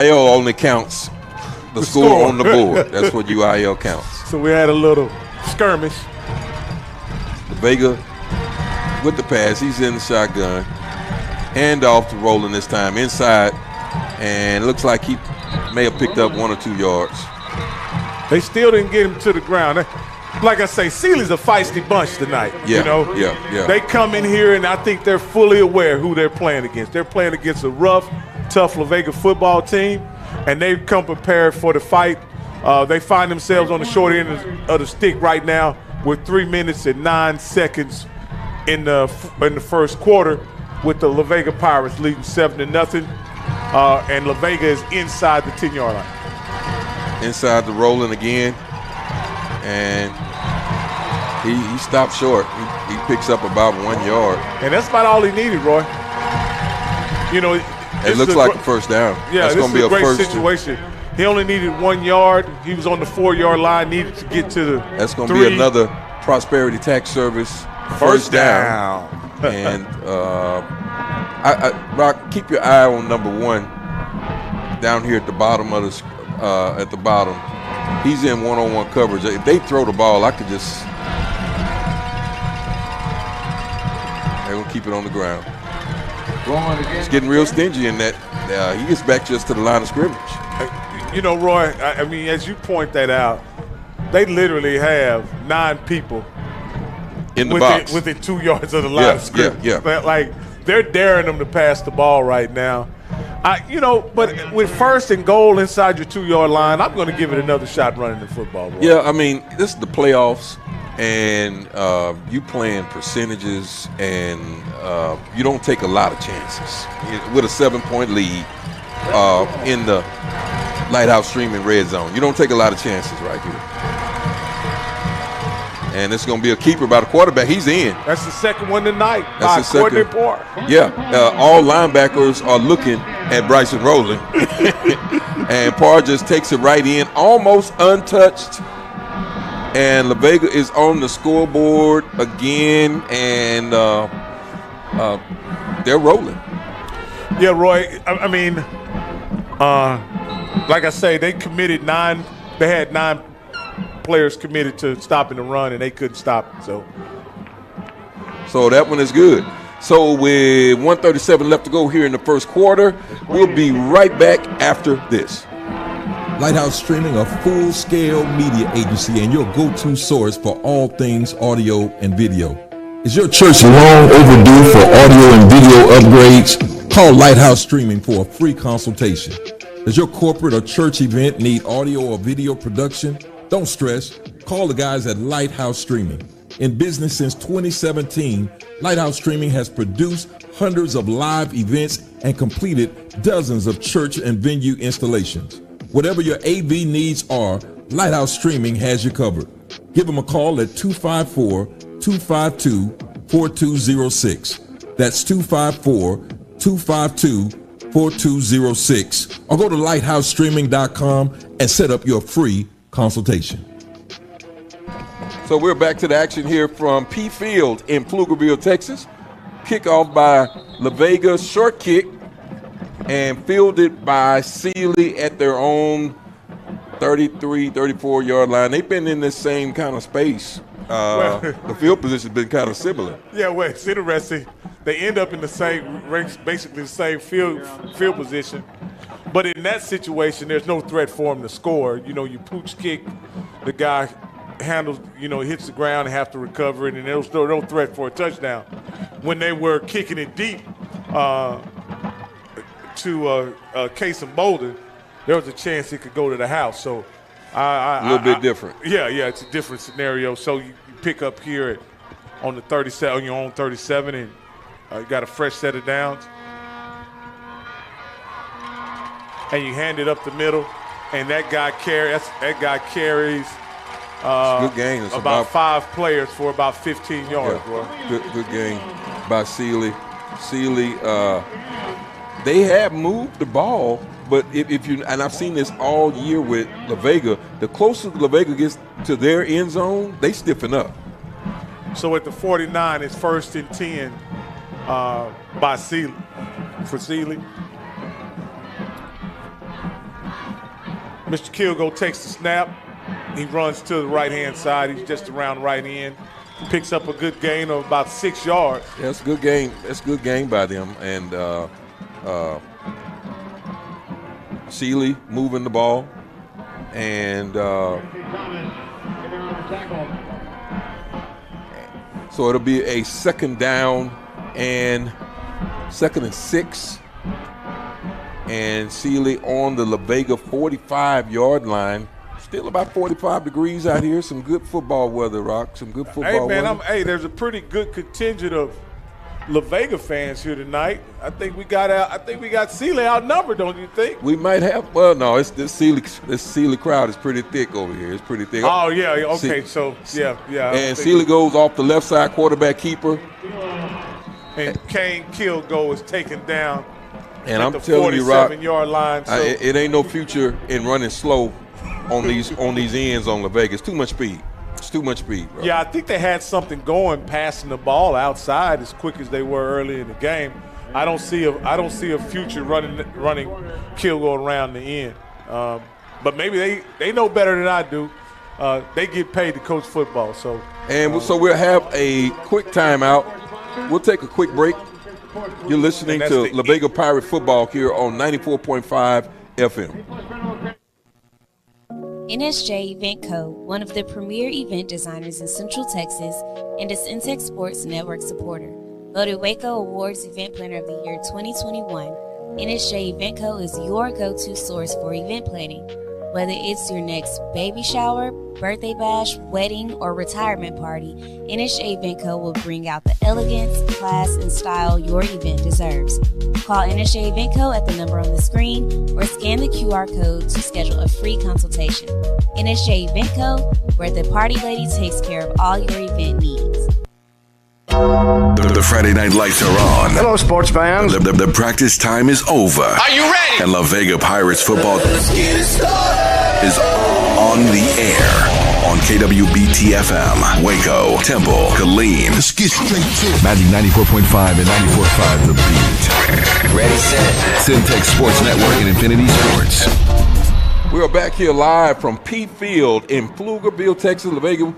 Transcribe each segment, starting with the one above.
UIL only counts the score on the board. That's what UIL counts. So we had a little skirmish. Vega with the pass. He's in the shotgun. Hand off to Roland this time inside. And it looks like he may have picked up 1 or 2 yards. They still didn't get him to the ground. Like I say, Sealy's a feisty bunch tonight. Yeah, you know? Yeah. They come in here, and I think they're fully aware who they're playing against. They're playing against a rough, tough La Vega football team, and they've come prepared for the fight. They find themselves on the short end of the stick right now with 3 minutes and 9 seconds in the first quarter, with the La Vega Pirates leading 7-0, and La Vega is inside the 10-yard line. Inside the Roland again, and he stopped short. He picks up about 1 yard. And that's about all he needed, Roy. You know, it looks like a first down. Yeah, that's going to be a a great first situation. He only needed 1 yard. He was on the 4-yard line, needed to get to the That's going to be another Prosperity Tax Service first down. And Rock, keep your eye on number 1 down here at the bottom of the bottom. He's in one-on-one coverage. If they throw the ball, I could just. They're gonna keep it on the ground. It's getting real stingy in that. He gets back just to the line of scrimmage. You know, Roy, I mean, as you point that out, they literally have 9 people in the box within 2 yards of the line of scrimmage. Yeah. Like, they're daring them to pass the ball right now. But with 1st and goal inside your 2-yard line, I'm going to give it another shot running the football. Roy. Yeah, I mean, this is the playoffs, and you playing percentages, and you don't take a lot of chances. With a 7-point lead in the Lighthouse Streaming red zone, you don't take a lot of chances right here. And it's going to be a keeper by the quarterback. He's in. That's the second one tonight. That's the Courtney second. Parr. Yeah, all linebackers are looking at Bryson Rowland. And Parr just takes it right in, almost untouched. And La Vega is on the scoreboard again, and they're rolling. Yeah, Roy, I mean, like I say, they committed 9. They had 9 players committed to stopping the run, and they couldn't stop it. So that one is good. So with 1:37 left to go here in the first quarter, we'll be right back after this. Lighthouse Streaming, a full-scale media agency and your go-to source for all things audio and video. Is your church long overdue for audio and video upgrades? Call Lighthouse Streaming for a free consultation. Does your corporate or church event need audio or video production? Don't stress. Call the guys at Lighthouse Streaming. In business since 2017, Lighthouse Streaming has produced hundreds of live events and completed dozens of church and venue installations. Whatever your AV needs are, Lighthouse Streaming has you covered. Give them a call at 254-252-4206. That's 254-252-4206. Or go to lighthousestreaming.com and set up your free consultation. So we're back to the action here from P Field in Pflugerville, Texas. Kickoff by La Vega, short kick, and fielded by Sealy at their own 33, 34-yard line. They've been in this same kind of space. The field position has been kind of similar. Yeah, well, it's interesting. They end up in the same, basically the same field position. But in that situation, there's no threat for him to score. You know, you pooch kick, the guy handles, hits the ground and have to recover it, and there's no threat for a touchdown. When they were kicking it deep to Case and Bolden, there was a chance it could go to the house. So a little bit different. Yeah, it's a different scenario. So you pick up here on the 37, on your own 37, and you got a fresh set of downs. And you hand it up the middle, and that guy carries good game. It's about 5 players for about 15 yards, bro. Good game by Sealy. Sealy, they have moved the ball, but if you, and I've seen this all year with La Vega, the closer La Vega gets to their end zone, they stiffen up. So at the 49, it's 1st and 10 by Sealy, for Sealy. Mr. Kilgo takes the snap. He runs to the right-hand side. He's just around right end. Picks up a good gain of about 6 yards. Yeah, that's a good game. That's a good game by them. And Sealy moving the ball. And so it'll be a second down and 6. And Sealy on the La Vega 45-yard line. Still about 45 degrees out here. Some good football weather, Rock. Some good football weather. There's a pretty good contingent of La Vega fans here tonight. I think we got Sealy outnumbered, don't you think? We might have. Well, no, this Sealy crowd is pretty thick over here. It's pretty thick. Oh yeah, okay. Yeah. And Sealy goes off the left side, quarterback keeper. And Kane Kilgo is taken down. And at I'm telling you, Rock, 47-yard line. So. It ain't no future in running slow on these ends on La Vega. It's too much speed. It's too much speed, bro. Yeah, I think they had something going, passing the ball outside as quick as they were early in the game. I don't see a future running Kilgo around the end. But maybe they know better than I do. They get paid to coach football, so. So we'll have a quick timeout. We'll take a quick break. You're listening to La Vega Pirate Football here on 94.5 FM. NSJ Event Co., one of the premier event designers in Central Texas and a Centex Sports Network supporter. Voted Waco Awards Event Planner of the Year 2021, NSJ Event Co. is your go-to source for event planning. Whether it's your next baby shower, birthday bash, wedding, or retirement party, NSJ Event Co. will bring out the elegance, class, and style your event deserves. Call NSJ Event Co. at the number on the screen or scan the QR code to schedule a free consultation. NSJ Event Co., where the party lady takes care of all your event needs. The Friday night lights are on. Hello, sports fans. The practice time is over. Are you ready? And La Vega Pirates football is on the air on KWBT-FM, Waco, Temple, Killeen. Let's get straight to it. Magic 94.5 and 94.5 The Beat. Ready, set. Centex Sports Network and Infinity Sports. We are back here live from P Field in Pflugerville, Texas. La Vega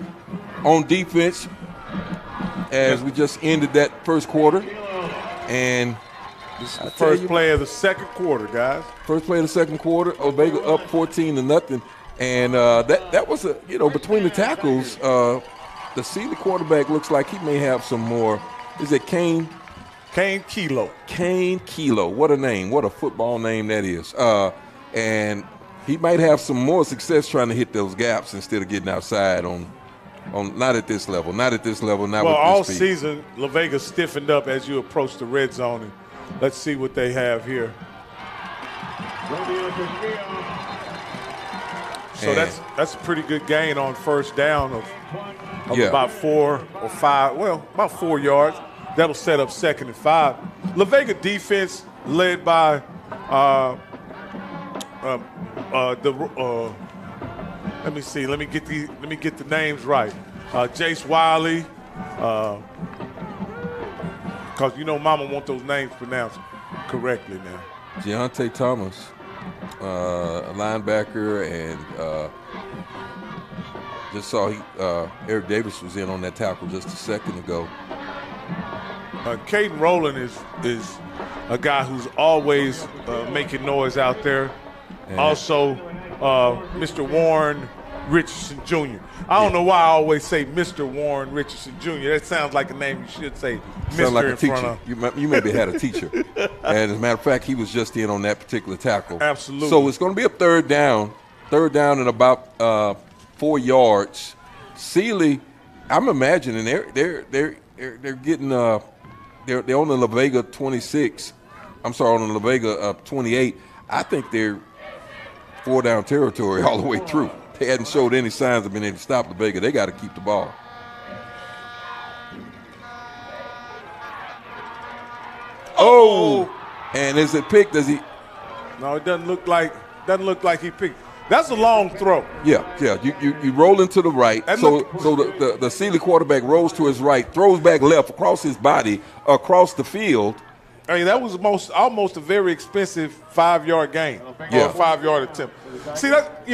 on defense as we just ended that first quarter. And this is the first play of the second quarter, guys. First play of the second quarter, La Vega up 14-0. And that was between the tackles, the Sealy quarterback looks like he may have some more. Is it Kane? Kane Kilo. Kane Kilo. What a name. What a football name that is. And he might have some more success trying to hit those gaps instead of getting outside on not at this level. Not with this speed. All season, La Vega stiffened up as you approach the red zone. And let's see what they have here. So that's a pretty good gain on first down of about 4 or 5, about 4 yards. That'll set up 2nd and 5. La Vega defense led by let me see. Let me get the names right. Jace Wiley, because Mama want those names pronounced correctly now. Deontay Thomas, a linebacker, and just saw Eric Davis was in on that tackle just a second ago. Caden Rowland is a guy who's always making noise out there. And also, Mr. Warren Richardson Jr. I don't know why I always say Mr. Warren Richardson Jr. That sounds like a name you should say Mr. like a in teacher. Front of. You maybe had a teacher. And as a matter of fact, he was just in on that particular tackle. Absolutely. So it's going to be a third down and about 4 yards. Sealy, I'm imagining they're getting they're on the La Vega 26. I'm sorry, on the La Vega 28. I think they're 4 down territory all the way through. They hadn't showed any signs of being able to stop La Vega. They got to keep the ball. Oh! And is it picked? Does he? No, it doesn't look like he picked. That's a long throw. Yeah. You roll into the right. So the Sealy quarterback rolls to his right, throws back left across his body, across the field, I mean, that was almost a very expensive 5-yard gain. Yeah. Or a 5-yard attempt. See, that,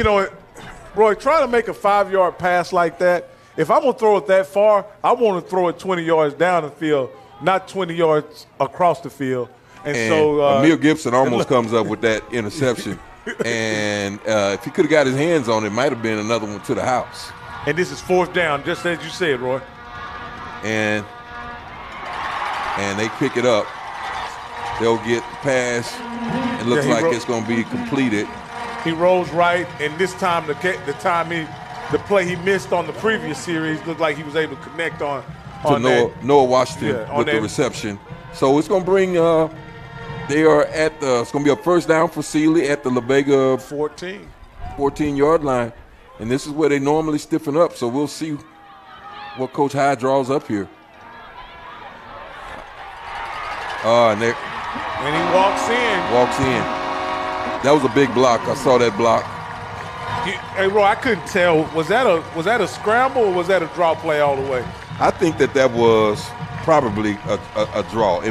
Roy, trying to make a 5-yard pass like that, if I'm going to throw it that far, I want to throw it 20 yards down the field, not 20 yards across the field. And so Amir Gibson almost comes up with that interception. And if he could have got his hands on it, might have been another one to the house. And this is 4th down, just as you said, Roy. And they pick it up. They'll get the pass. It looks like it's going to be completed. He rolls right, and this time the play he missed on the previous series looked like he was able to connect on Noah Washington with the reception. So it's going to bring they are at it's going to be a first down for Sealy at the La Vega 14-yard line. And this is where they normally stiffen up. So we'll see what Coach Hyde draws up here. And he walks in. That was a big block. I saw that block. Hey, Roy, I couldn't tell. Was that a scramble or was that a draw play all the way? I think that was probably a draw.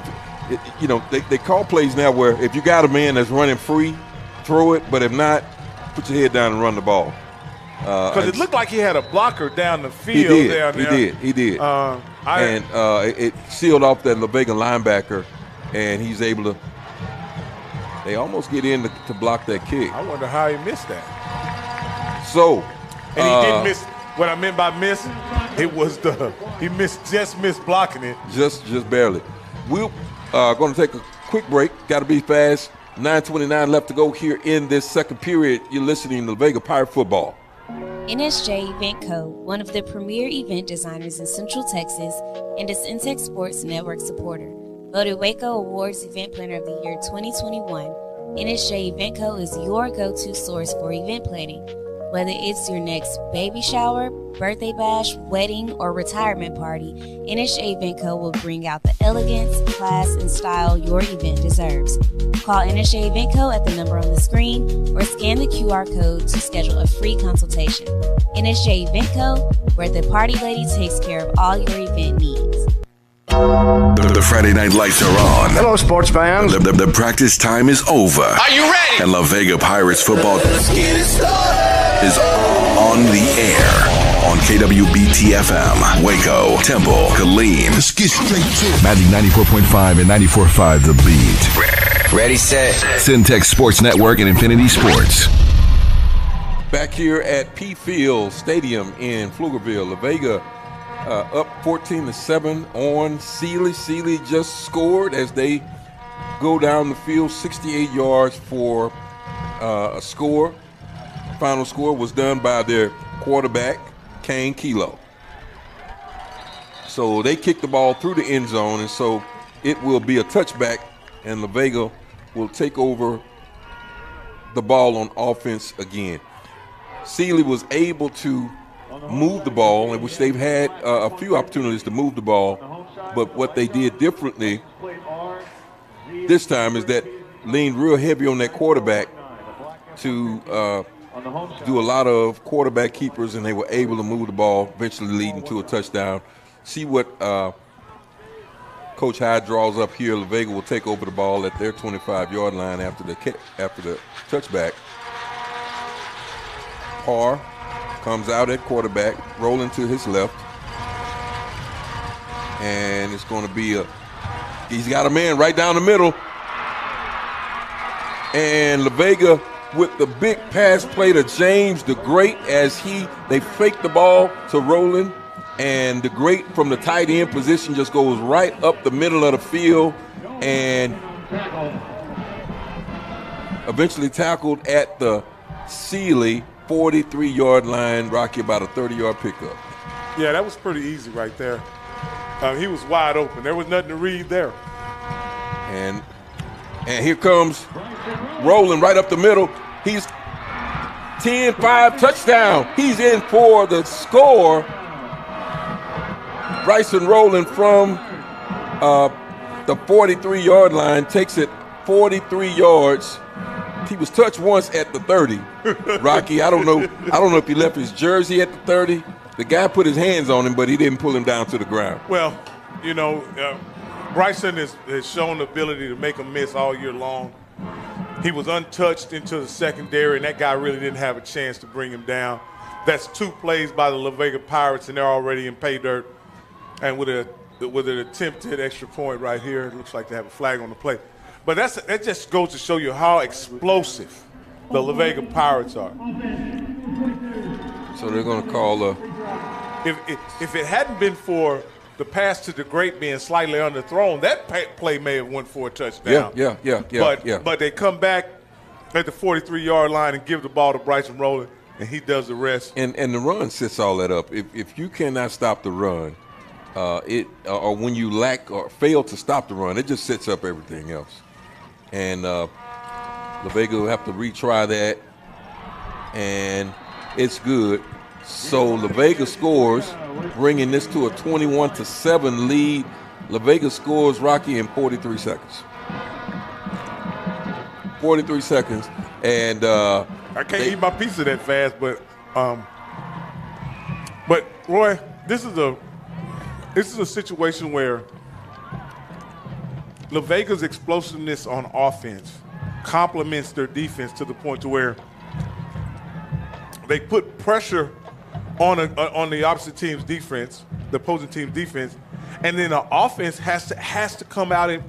They call plays now where if you got a man that's running free, throw it. But if not, put your head down and run the ball. Because it looked like he had a blocker down the field. He did. It sealed off that La Vega linebacker, and he's able to. They almost get in to block that kick. I wonder how he missed that. So, and he didn't miss. What I meant by miss, it was he just missed blocking it. Just barely. We're going to take a quick break. Got to be fast. 9:29 left to go here in this second period. You're listening to Vega Pirate Football. NSJ Event Co., one of the premier event designers in Central Texas and a Centex Sports Network supporter. Voted Waco Awards Event Planner of the Year 2021, NSJ Event Co. is your go-to source for event planning. Whether it's your next baby shower, birthday bash, wedding, or retirement party, NSJ Event Co. will bring out the elegance, class, and style your event deserves. Call NSJ Event Co. at the number on the screen or scan the QR code to schedule a free consultation. NSJ Event Co., where the party lady takes care of all your event needs. The Friday night lights are on. Hello, sports fans. The practice time is over. Are you ready? And La Vega Pirates football is on the air on KWBT-FM, Waco, Temple, Killeen. Let's get straight to it. Magic 94.5 and 94.5 The Beat. Ready, set. Centex Sports Network and Infinity Sports. Back here at P Field Stadium in Pflugerville, La Vega up 14-7 on Sealy. Sealy just scored as they go down the field, 68 yards for a score. Final score was done by their quarterback, Kane Kilo. So they kicked the ball through the end zone, and so it will be a touchback, and La Vega will take over the ball on offense again. Sealy was able to move the ball, in which they've had a few opportunities to move the ball, but what they did differently this time is that leaned real heavy on that quarterback to do a lot of quarterback keepers, and they were able to move the ball, eventually leading to a touchdown. See what Coach Hyde draws up here. La Vega will take over the ball at their 25-yard line after the touchback. Parr comes out at quarterback, rolling to his left. And it's going to be he's got a man right down the middle. And La Vega with the big pass play to James the Great as they fake the ball to Roland. And the Great from the tight end position just goes right up the middle of the field and eventually tackled at the Sealy 43-yard line. Rocky, about a 30-yard pickup. Yeah, that was pretty easy right there. He was wide open. There was nothing to read there. And here comes Roland right up the middle. He's 10-5 touchdown. He's in for the score. Bryson Roland from the 43-yard line takes it 43 yards. He was touched once at the 30. Rocky, I don't know if he left his jersey at the 30. The guy put his hands on him, but he didn't pull him down to the ground. Well, Bryson has shown the ability to make a miss all year long. He was untouched into the secondary, and that guy really didn't have a chance to bring him down. That's 2 plays by the La Vega Pirates, and they're already in pay dirt. And with an attempted extra point right here, it looks like they have a flag on the play. But that just goes to show you how explosive the La Vega Pirates are. So they're going to call If it hadn't been for the pass to the great being slightly underthrown, that play may have went for a touchdown. Yeah. But they come back at the 43-yard line and give the ball to Bryson Rowland, and he does the rest. And the run sets all that up. If you cannot stop the run, or when you lack or fail to stop the run, it just sets up everything else. And La Vega will have to retry that, and it's good. So La Vega scores, bringing this to a 21-7 lead. La Vega scores, Rocky, in 43 seconds. 43 seconds, and I can't eat my pizza that fast, but Roy, this is a situation where La Vega's explosiveness on offense complements their defense to the point to where they put pressure on the opposite team's defense, the opposing team's defense, and then the offense has to come out and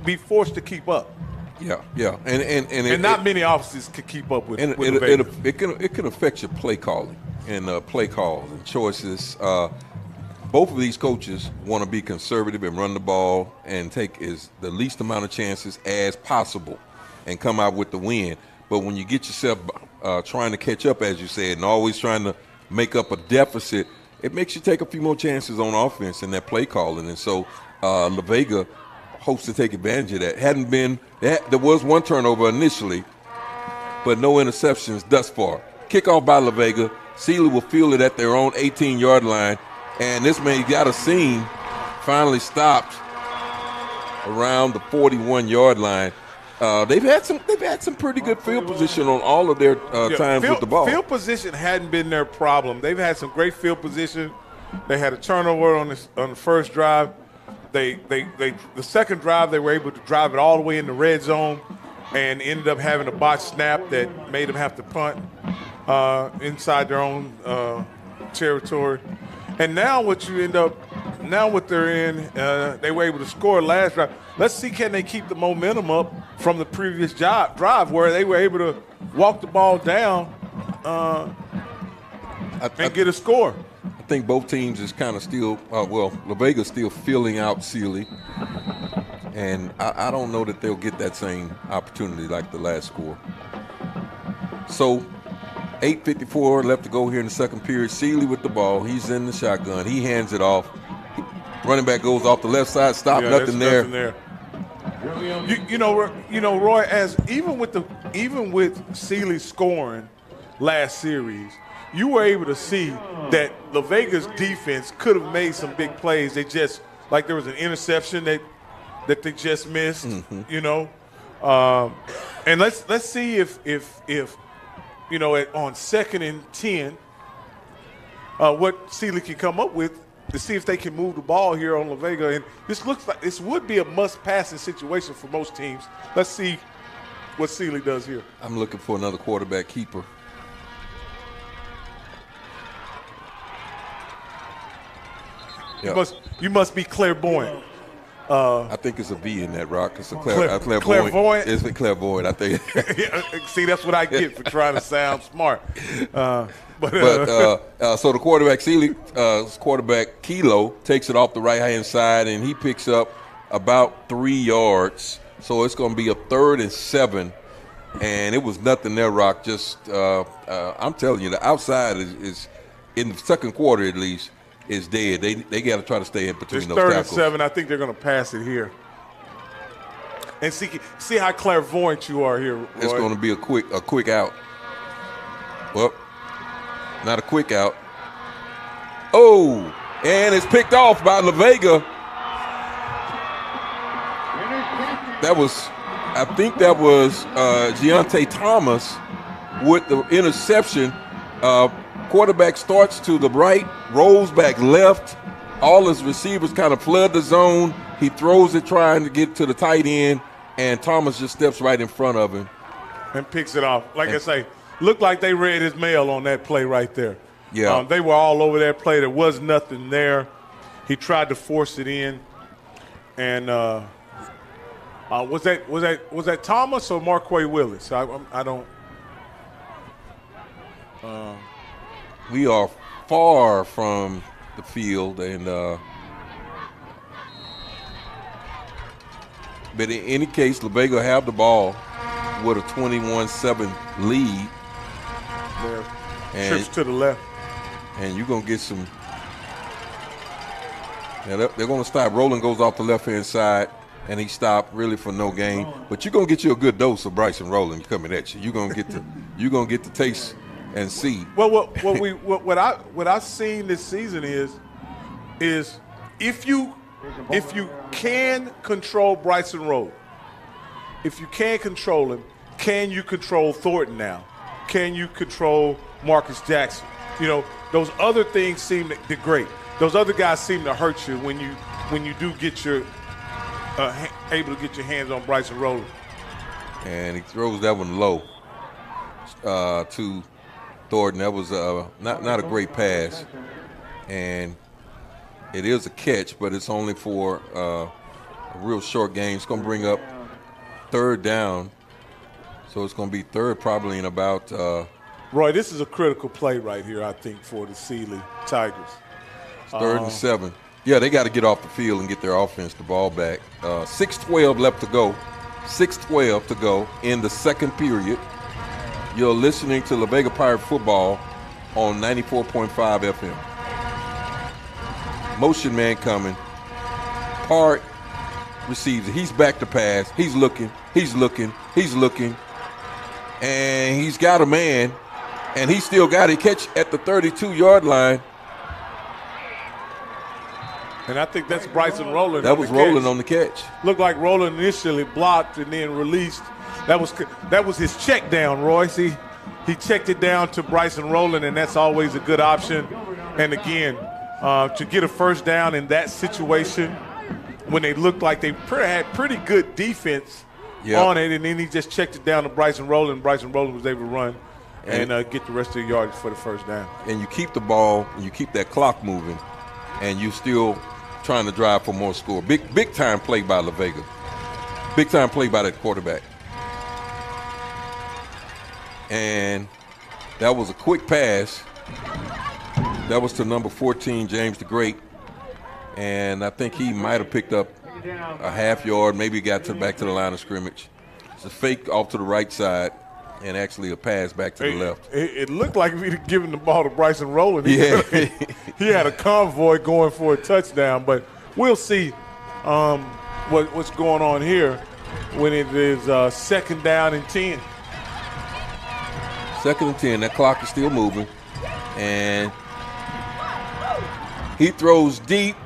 be forced to keep up. Yeah, and not many offenses can keep up with. It can affect your play calling and play calls and choices. Both of these coaches want to be conservative and run the ball and take the least amount of chances as possible and come out with the win. But when you get yourself trying to catch up, as you said, and always trying to make up a deficit, it makes you take a few more chances on offense in that play calling. And so La Vega hopes to take advantage of that. There was one turnover initially, but no interceptions thus far. Kickoff by La Vega. Sealy will field it at their own 18-yard line. And this man got a seam, finally stopped around the 41-yard line. They've had some pretty good field position on all of their times with the ball. Field position hadn't been their problem. They've had some great field position. They had a turnover on the first drive. The second drive they were able to drive it all the way in the red zone, and ended up having a botched snap that made them have to punt inside their own territory. And now what they're in, they were able to score last drive. Let's see, can they keep the momentum up from the previous drive where they were able to walk the ball down and get a score. I think both teams is kind of still, La Vega's still feeling out Sealy. And I don't know that they'll get that same opportunity like the last score. So 8:54 left to go here in the second period. Sealy with the ball. He's in the shotgun. He hands it off. Running back goes off the left side. Nothing there. You know, Roy. As even with Sealy scoring last series, you were able to see that La Vega's defense could have made some big plays. They just, like, there was an interception that they just missed. Mm-hmm. You know, and let's see if you know, on 2nd and 10, what Sealy can come up with to see if they can move the ball here on La Vega. And this looks like this would be a must-passing situation for most teams. Let's see what Sealy does here. I'm looking for another quarterback keeper. Yeah. You must be clairvoyant. I think it's a V in that, Rock. It's a clairvoyant. Clairvoyant? It's a clairvoyant, I think. See, that's what I get for trying to sound smart. So the quarterback, Sealy, quarterback Kilo, takes it off the right-hand side, and he picks up about 3 yards. So it's going to be a 3rd and 7. And it was nothing there, Rock. Just, I'm telling you, the outside is in the second quarter at least, is dead. They got to try to stay in between it's those 3rd tackles. and 7. I think they're going to pass it here. And see how clairvoyant you are here, Roy. It's going to be a quick out. Well, not a quick out. Oh, and it's picked off by La Vega. I think that was Giante Thomas with the interception. Quarterback starts to the right, rolls back left. All his receivers kind of flood the zone. He throws it trying to get to the tight end, and Thomas just steps right in front of him. And picks it off. Like I say, looked like they read his mail on that play right there. Yeah. They were all over that play. There was nothing there. He tried to force it in. And was that Thomas or Marquay Willis? I don't. We are far from the field, and but in any case, La Vega have the ball with a 21-7 lead. Trips to the left. And you're going to get some. Now they're going to stop. Roland goes off the left-hand side, and he stopped really for no gain. But you're going to get you a good dose of Bryson Roland coming at you. You're going to get the taste and see. Well, what I've seen this season is if you can control Bryson Roland, if you can control him, can you control Thornton now? Can you control Marcus Jackson? Those other things seem to degrade. Those other guys seem to hurt you when you do get your able to get your hands on Bryson Roland. And he throws that one low to Thornton. That was not a great pass, and it is a catch, but it's only for a real short game. It's going to bring up third down, so it's going to be third probably in about. Roy, this is a critical play right here, I think, for the Sealy Tigers. Third and 7. Yeah, they got to get off the field and get their offense the ball back. 6:12 left to go. 6:12 to go in the second period. You're listening to La Vega Pirate Football on 94.5 FM. Motion man coming. Part receives it. He's back to pass. He's looking. And he's got a man. And he still got a catch at the 32-yard line. And I think that's Bryson Roland. That was Roland on the catch. Looked like Roland initially blocked and then released. That was his check down, Royce. He checked it down to Bryson Roland, and that's always a good option. And again, to get a first down in that situation when they looked like they had pretty good defense on it, and then he just checked it down to Bryson Roland, and Bryson Roland was able to run and get the rest of the yardage for the first down. And you keep the ball, and you keep that clock moving, and you still trying to drive for more score. Big time play by La Vega. Big time play by that quarterback. And that was a quick pass. That was to number 14, James the Great. And I think he might have picked up a half yard, maybe got back to the line of scrimmage. It's a fake off to the right side and actually a pass back to the left. It looked like if he'd given the ball to Bryson Roland, he had a convoy going for a touchdown. But we'll see what's going on here when it is second down and 10. Second and 10. That clock is still moving. And he throws deep.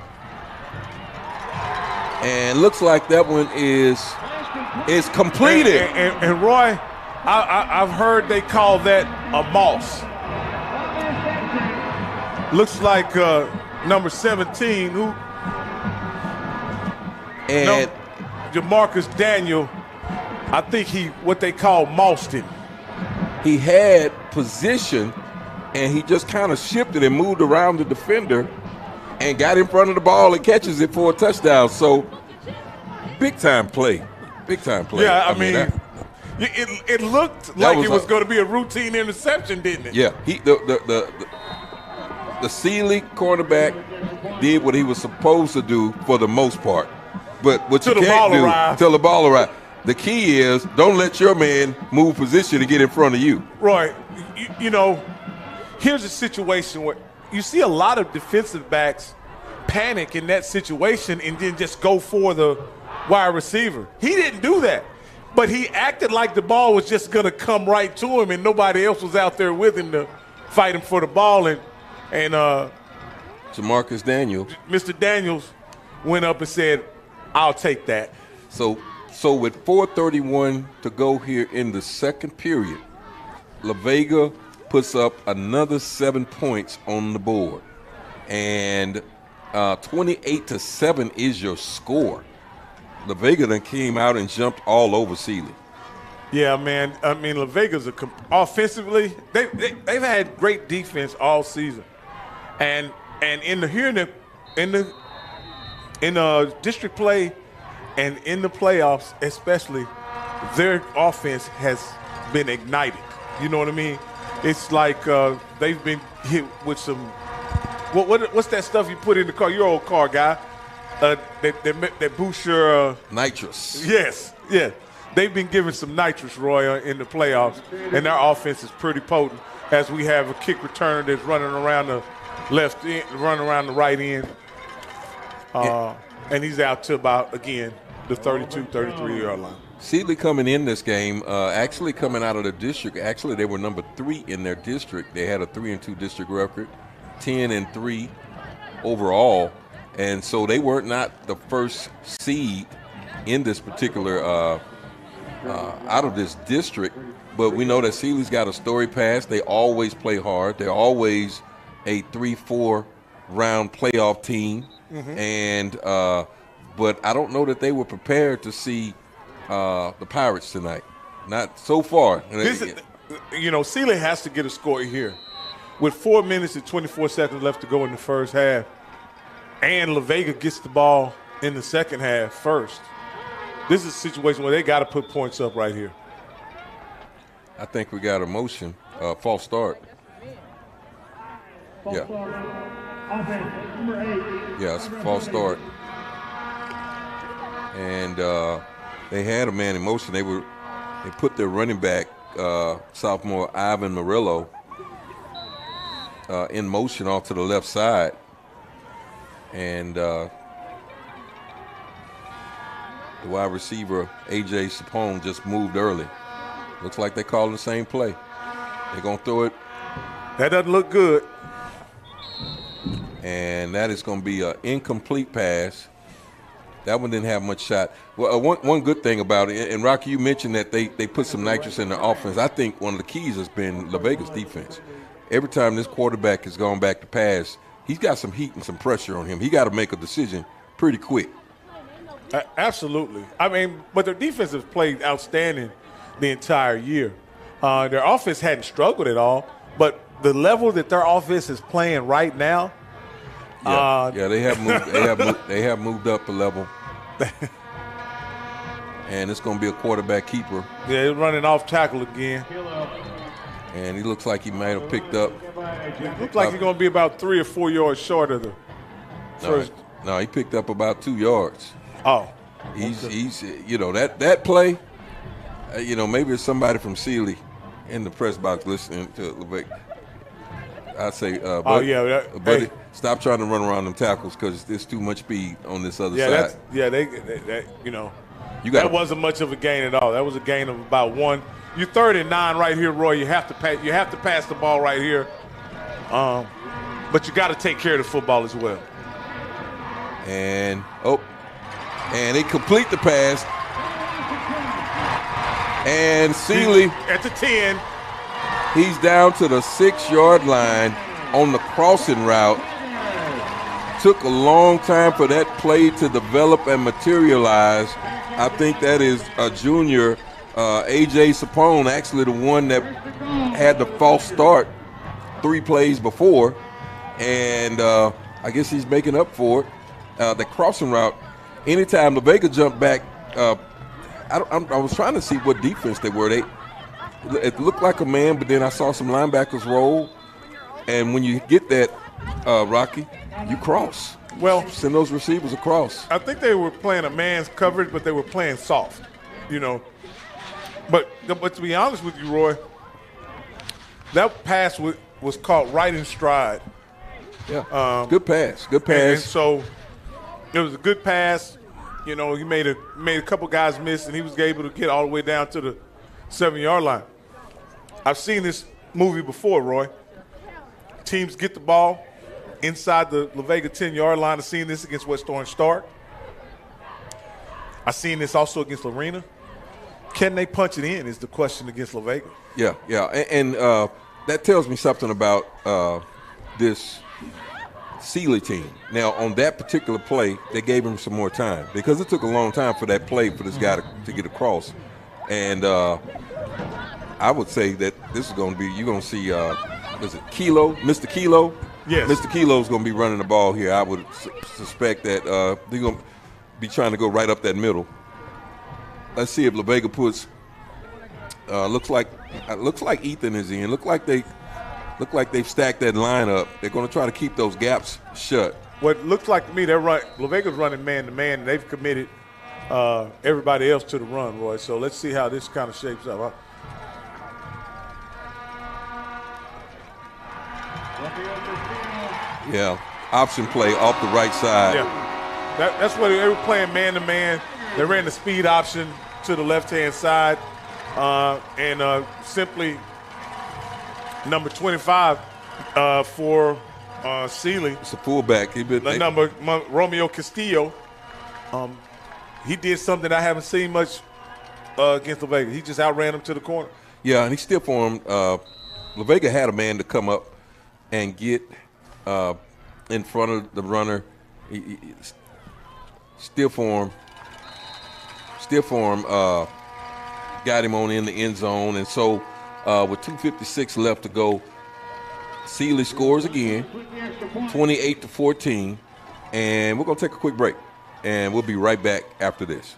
And looks like that one is completed. And Roy, I've heard they call that a moss. Looks like number 17, Jamarcus Daniel, I think what they call mossed him. He had position, and he just kind of shifted and moved around the defender and got in front of the ball and catches it for a touchdown. So, big time play. Big time play. Yeah, I mean it looked like it was going to be a routine interception, didn't it? Yeah. The Sealy cornerback did what he was supposed to do for the most part. But what you can't do till the ball arrives. The key is don't let your man move position to get in front of you. Roy, here's a situation where you see a lot of defensive backs panic in that situation and then just go for the wide receiver. He didn't do that, but he acted like the ball was just going to come right to him and nobody else was out there with him to fight him for the ball. And Jamarcus Daniel. Mr. Daniels went up and said, I'll take that. So with 4:31 to go here in the second period, La Vega puts up another 7 points on the board. And 28-7 is your score. La Vega then came out and jumped all over Sealy. Yeah, man. I mean, La Vega's offensively, they've had great defense all season, and in the district play and in the playoffs especially, their offense has been ignited. You know what I mean? It's like they've been hit with some what's that stuff you put in the car? Your old car guy. That boosts your nitrous. Yes, yeah. They've been given some nitrous, Roy, in the playoffs, and their offense is pretty potent. As we have a kick returner that's running around the left end, running around the right end, and he's out to about, again, the 32, 33-yard line. Sealy coming in this game, actually coming out of the district. Actually, they were number 3 in their district. They had a 3-2 district record, 10-3 overall. And so they were not the first seed in this particular out of this district, but we know that Sealy's got a story past. They always play hard. They're always a 3-4 round playoff team, and but I don't know that they were prepared to see the Pirates tonight. Not so far. Sealy has to get a score here. With 4 minutes and 24 seconds left to go in the first half, and La Vega gets the ball in the second half first, this is a situation where they got to put points up right here. I think we got a motion, false start. Yeah. Yeah, it's a false start. And they had a man in motion. They put their running back, sophomore Ivan Murillo, in motion off to the left side. And the wide receiver, A.J. Sapone, just moved early. Looks like they called the same play. They're going to throw it. That doesn't look good. And that is going to be an incomplete pass. That one didn't have much shot. Well, one good thing about it, and Rocky, you mentioned that they put some nitrous in their offense. I think one of the keys has been La Vega's defense. Every time this quarterback has gone back to pass, he's got some heat and some pressure on him. He got to make a decision pretty quick. Absolutely. I mean, but their defense has played outstanding the entire year. Their offense hadn't struggled at all, but the level that their offense is playing right now. They have moved. They have moved up a level, and it's going to be a quarterback keeper. Yeah, he's running off tackle again, and he looks like he might have picked up. It looks like he's going to be about 3 or 4 yards short of the first. No, he picked up about 2 yards. Oh, he's that play. Maybe it's somebody from Sealy in the press box listening to LeVec. I say, buddy, stop trying to run around them tackles because there's too much speed on this other side. That wasn't much of a gain at all. That was a gain of about 1. You're 3rd and 9 right here, Roy. You have to pass the ball right here, but you got to take care of the football as well. And they complete the pass. And Sealy at the 10. He's down to the 6-yard line on the crossing route. Took a long time for that play to develop and materialize. I think that is a junior, A.J. Sapone, actually the one that had the false start 3 plays before. And I guess he's making up for it. The crossing route, anytime the Vega jumped back, I was trying to see what defense they were. It looked like a man, but then I saw some linebackers roll. And when you get that, Rocky, you cross. Well, send those receivers across. I think they were playing a man's coverage, but they were playing soft, But to be honest with you, Roy, that pass was caught right in stride. Yeah, good pass. And so it was a good pass. He made a couple guys miss, and he was able to get all the way down to the 7-yard line. I've seen this movie before, Roy. Teams get the ball inside the La Vega 10-yard line. I've seen this against West Orange Stark. I've seen this also against Lorena. Can they punch it in is the question against La Vega. Yeah. And that tells me something about this Sealy team. Now, on that particular play, they gave him some more time because it took a long time for that play for this guy to get across. And I would say that this is going to be, you're going to see, is it Kilo, Mr. Kilo? Yes. Mr. Kilo's going to be running the ball here. I would suspect that they're going to be trying to go right up that middle. Let's see if La Vega puts, looks like Ethan is in. Look like they've stacked that line up. They're going to try to keep those gaps shut. What looks like to me, La Vega's running man-to-man, and they've committed everybody else to the run, Roy. So let's see how this kind of shapes up. Huh? Yeah, option play off the right side. Yeah, that's what they were playing man-to-man. They ran the speed option to the left-hand side, and simply number 25 for Sealy. It's a fullback. Romeo Castillo. He did something I haven't seen much against La Vega. He just outran him to the corner. Yeah, and he still formed. La Vega had a man to come up and get in front of the runner. He still form. Got him on in the end zone, and so with 2:56 left to go, Sealy scores again, 28-14, and we're gonna take a quick break, and we'll be right back after this.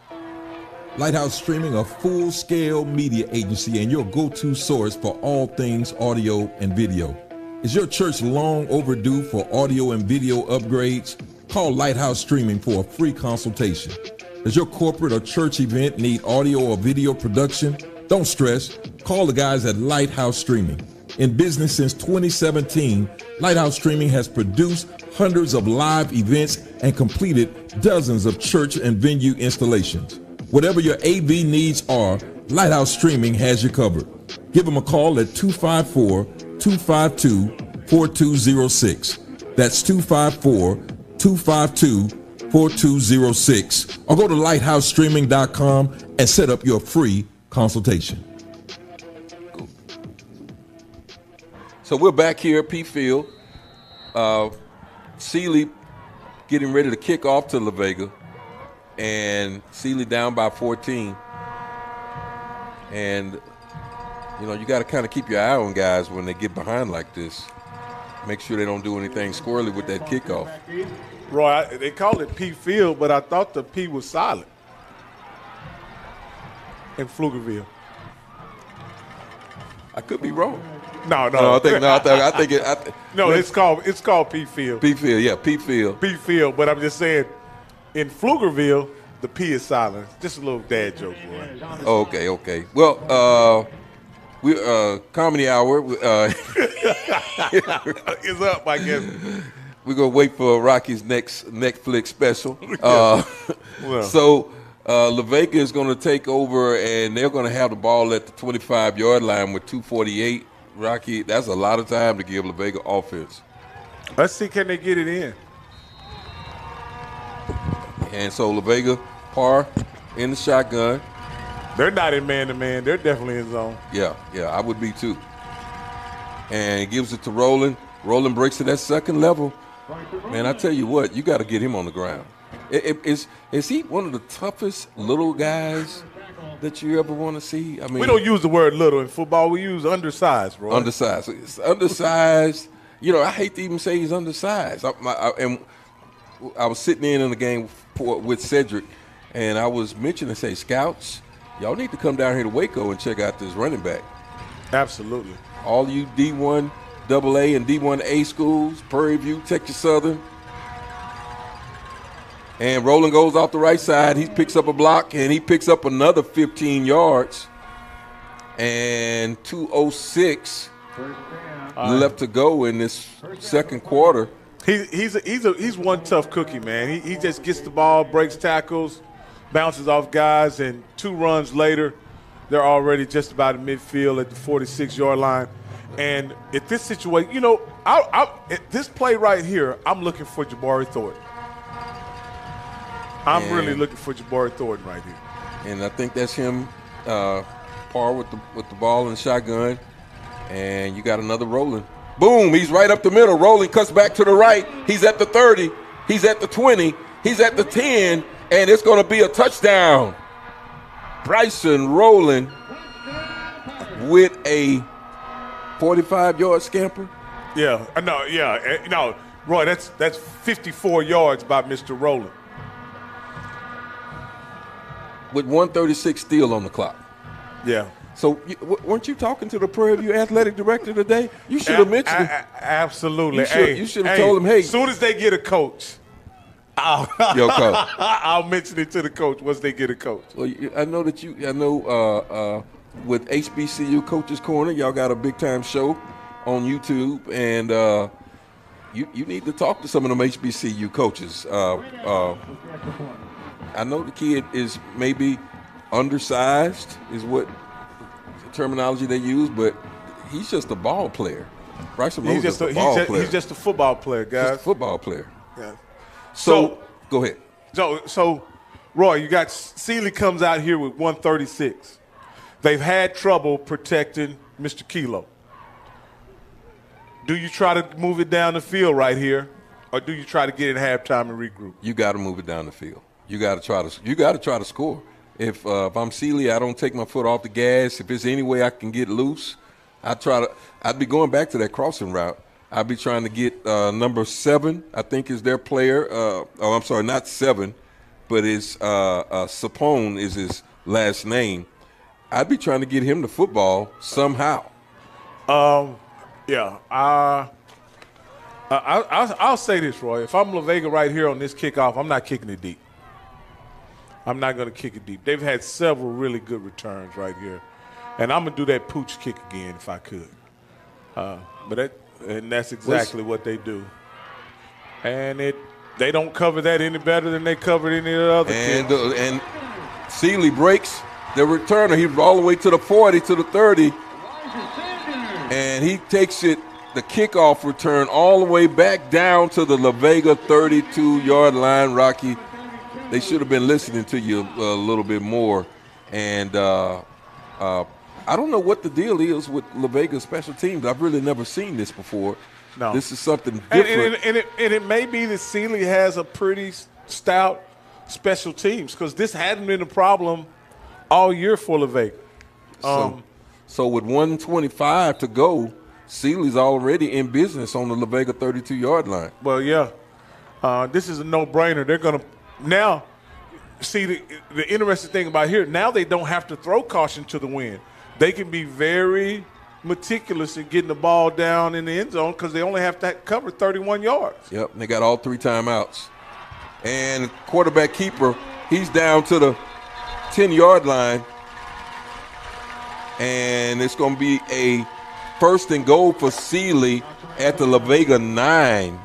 Lighthouse Streaming, a full-scale media agency and your go-to source for all things audio and video. Is your church long overdue for audio and video upgrades? Call Lighthouse Streaming for a free consultation. Does your corporate or church event need audio or video production? Don't stress. Call the guys at Lighthouse Streaming. In business since 2017, Lighthouse Streaming has produced hundreds of live events and completed dozens of church and venue installations. Whatever your AV needs are, Lighthouse Streaming has you covered. Give them a call at 254-252-4206. That's 254-252-4206. Or go to lighthousestreaming.com and set up your free consultation. Cool. So we're back here at P Field. Sealy getting ready to kick off to La Vega. And Sealy down by 14. And, you know, you got to kind of keep your eye on guys when they get behind like this. Make sure they don't do anything squirrely with that kickoff. Roy, they call it P Field, but I thought the P was silent in Pflugerville. I could be wrong. No. It's called P Field. P Field, yeah, P Field. P Field, but I'm just saying, in Pflugerville, the P is silent. Just a little dad joke, boy. Okay. Well, we comedy hour is up, I guess. We're gonna wait for Rocky's next Netflix special. So La Vega is gonna take over, and they're gonna have the ball at the 25-yard line with 2:48. Rocky, that's a lot of time to give La Vega offense. Let's see, can they get it in? And so La Vega par in the shotgun. They're not in man-to-man. They're definitely in zone. Yeah, I would be too. And he gives it to Roland. Roland breaks to that second level. Man, I tell you what, you got to get him on the ground. Is he one of the toughest little guys that you ever want to see? I mean, we don't use the word little in football. We use undersized, bro. Undersized. It's undersized. You know, I hate to even say he's undersized. And I was sitting in the game with Cedric, and I was mentioning, say, scouts, y'all need to come down here to Waco and check out this running back. Absolutely. All you D1 AA and D1A schools, Prairie View, Texas Southern. And Roland goes off the right side. He picks up a block, and he picks up another 15 yards. And 2:06 left to go in this second quarter. He's one tough cookie, man. He just gets the ball, breaks tackles, bounces off guys, and 2 runs later, they're already just about in midfield at the 46-yard line. And at this situation, you know, at this play right here, I'm looking for Jabari Thornton. I'm really looking for Jabari Thornton right here. And I think that's him par with the ball and shotgun. And you got another Roland. Boom, he's right up the middle. Rolling, cuts back to the right. He's at the 30. He's at the 20. He's at the 10. And it's going to be a touchdown. Bryson Rowland with a 45-yard scamper. Yeah, no, Roy, that's 54 yards by Mr. Rowland. With 1:36 still on the clock. Yeah. So weren't you talking to the Prairie View athletic director today? You should have mentioned it. Absolutely. You should have told him, hey. As soon as they get a coach, Yo, coach. I'll mention it to the coach once they get a coach. Well, I know with HBCU Coaches Corner, y'all got a big-time show on YouTube, and you need to talk to some of them HBCU coaches. I know the kid is maybe undersized is what terminology they use, but he's just a ball player. Bryson Rowland is just a ball player. He's just a football player, guys. Just a football player. Yeah. So go ahead. So, Roy, you got Sealy comes out here with 136. They've had trouble protecting Mr. Kilo. Do you try to move it down the field right here, or do you try to get in halftime and regroup? You got to move it down the field. You got to try to score. If I'm Sealy, I don't take my foot off the gas. If there's any way I can get loose, I'd be going back to that crossing route. I'd be trying to get number 7, I think is their player. I'm sorry, not 7, but it's Sapone is his last name. I'd be trying to get him the football somehow. Yeah. I'll say this, Roy. If I'm La Vega right here on this kickoff, I'm not kicking it deep. I'm not going to kick it deep. They've had several really good returns right here. And I'm going to do that pooch kick again if I could. And that's exactly what they do. And they don't cover that any better than they covered any other kick. And Sealy breaks the returner. He's all the way to the 40, to the 30. And he takes it, the kickoff return, all the way back down to the La Vega 32-yard line, Rocky. They should have been listening to you a little bit more. And I don't know what the deal is with La Vega special teams. I've really never seen this before. No. This is something different. And it may be that Sealy has a pretty stout special teams, because this hadn't been a problem all year for La Vega. So with 1:25 to go, Sealy's already in business on the La Vega 32-yard line. Well, yeah. This is a no-brainer. They're going to now see the interesting thing about here, now they don't have to throw caution to the wind. They can be very meticulous in getting the ball down in the end zone because they only have to cover 31 yards. Yep, and they got all 3 timeouts. And quarterback keeper, he's down to the 10-yard line. And it's going to be a 1st and goal for Sealy at the La Vega 9.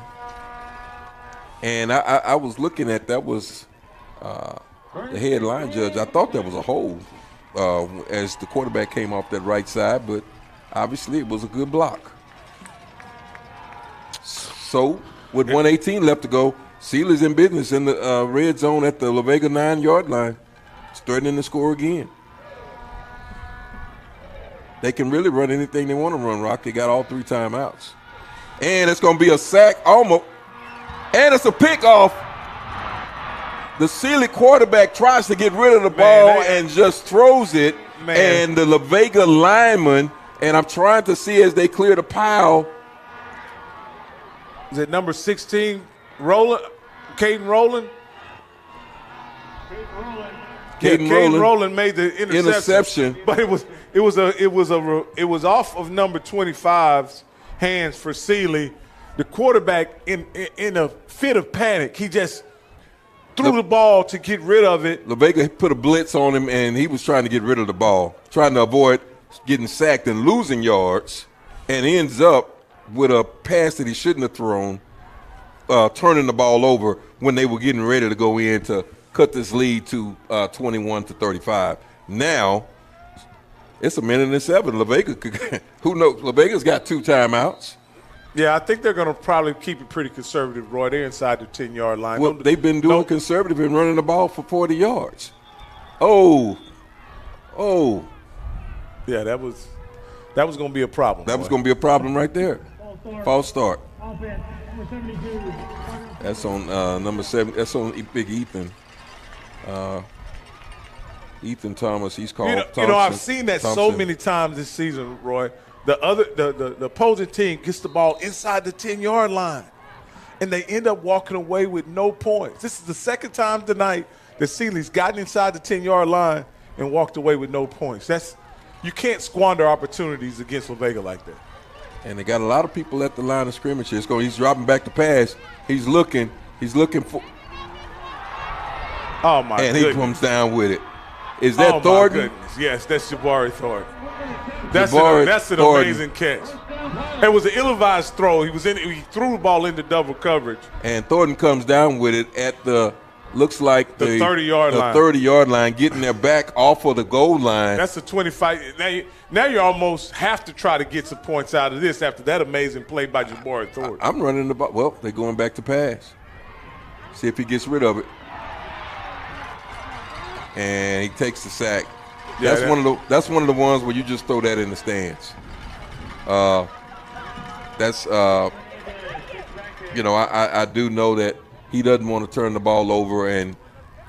And I was looking at that was the head line judge. I thought that was a hold as the quarterback came off that right side, but obviously it was a good block. So with 1:18 left to go, Sealy's in business in the red zone at the La Vega 9-yard line, threatening to score again. They can really run anything they want to run, Rock. They got all 3 timeouts. And it's going to be a sack almost. And it's a pickoff. The Sealy quarterback tries to get rid of the ball and just throws it. And the La Vega lineman, and I'm trying to see as they clear the pile. Is it number 16, Rowland? Caden Rowland? Caden Rowland made the interception. But it was off of number 25's hands for Sealy. The quarterback, in a fit of panic, he just threw the ball to get rid of it. La Vega put a blitz on him, and he was trying to get rid of the ball, trying to avoid getting sacked and losing yards, and ends up with a pass that he shouldn't have thrown, turning the ball over when they were getting ready to go in to cut this lead to 21-35. Now it's 1:07. La Vega could, who knows? La Vega's got 2 timeouts. Yeah, I think they're going to probably keep it pretty conservative, Roy. They're inside the 10-yard line. Well, they've been doing conservative and running the ball for 40 yards. Oh. Yeah, that was going to be a problem. That was going to be a problem right there. False start. That's on number 7. That's on Big Ethan. Ethan Thomas. He's called Thompson. You know, I've seen that so Thompson. many times this season, Roy. The opposing team gets the ball inside the 10-yard line, and they end up walking away with no points. This is the second time tonight that Sealy's gotten inside the 10-yard line and walked away with no points. You can't squander opportunities against La Vega like that. And they got a lot of people at the line of scrimmage here. He's dropping back the pass. He's looking for. Oh, my and goodness. he comes down with it. Is that Oh, Thornton? my goodness. Yes, that's Jabari Thornton. That's an Thornton. amazing catch. It was an ill-advised throw. He threw the ball into double coverage. And Thornton comes down with it at the looks like the 30-yard line. The 30-yard line, getting their back off of the goal line. That's a 25. Now you almost have to try to get some points out of this after that amazing play by Jabari Thornton. I'm running the ball. Well, they're going back to pass. See if he gets rid of it. And he takes the sack. Yeah, That's one of the ones where you just throw that in the stands. I do know that he doesn't want to turn the ball over, and